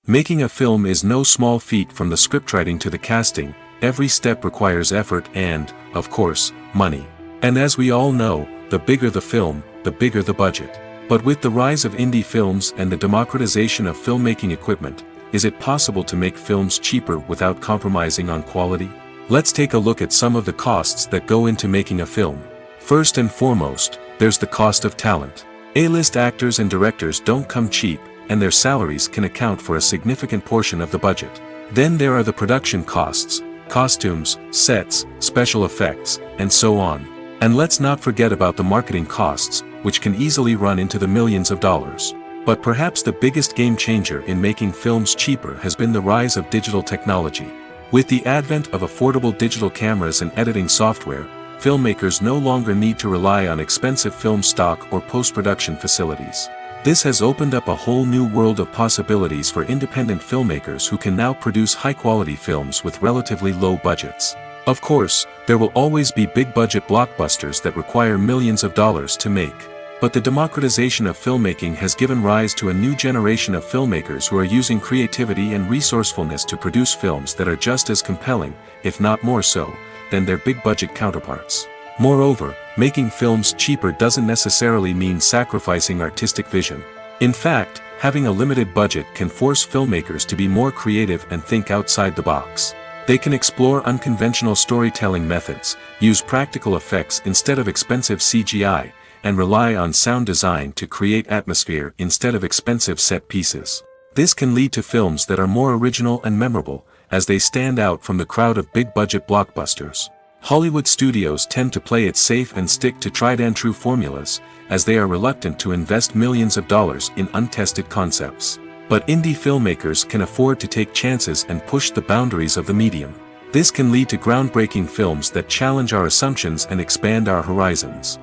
Making a film is no small feat. From the scriptwriting to the casting, every step requires effort and, of course, money. And as we all know, the bigger the film, the bigger the budget. But with the rise of indie films and the democratization of filmmaking equipment, is it possible to make films cheaper without compromising on quality? Let's take a look at some of the costs that go into making a film. First and foremost, there's the cost of talent. A-list actors and directors don't come cheap, and their salaries can account for a significant portion of the budget. Then there are the production costs, costumes, sets, special effects, and so on. And let's not forget about the marketing costs, which can easily run into the millions of dollars. But perhaps the biggest game changer in making films cheaper has been the rise of digital technology. With the advent of affordable digital cameras and editing software, filmmakers no longer need to rely on expensive film stock or post-production facilities. This has opened up a whole new world of possibilities for independent filmmakers who can now produce high-quality films with relatively low budgets. Of course, there will always be big-budget blockbusters that require millions of dollars to make. But the democratization of filmmaking has given rise to a new generation of filmmakers who are using creativity and resourcefulness to produce films that are just as compelling, if not more so, than their big-budget counterparts. Moreover, making films cheaper doesn't necessarily mean sacrificing artistic vision. In fact, having a limited budget can force filmmakers to be more creative and think outside the box. They can explore unconventional storytelling methods, use practical effects instead of expensive CGI, and rely on sound design to create atmosphere instead of expensive set pieces. This can lead to films that are more original and memorable, as they stand out from the crowd of big-budget blockbusters. Hollywood studios tend to play it safe and stick to tried-and-true formulas, as they are reluctant to invest millions of dollars in untested concepts. But indie filmmakers can afford to take chances and push the boundaries of the medium. This can lead to groundbreaking films that challenge our assumptions and expand our horizons.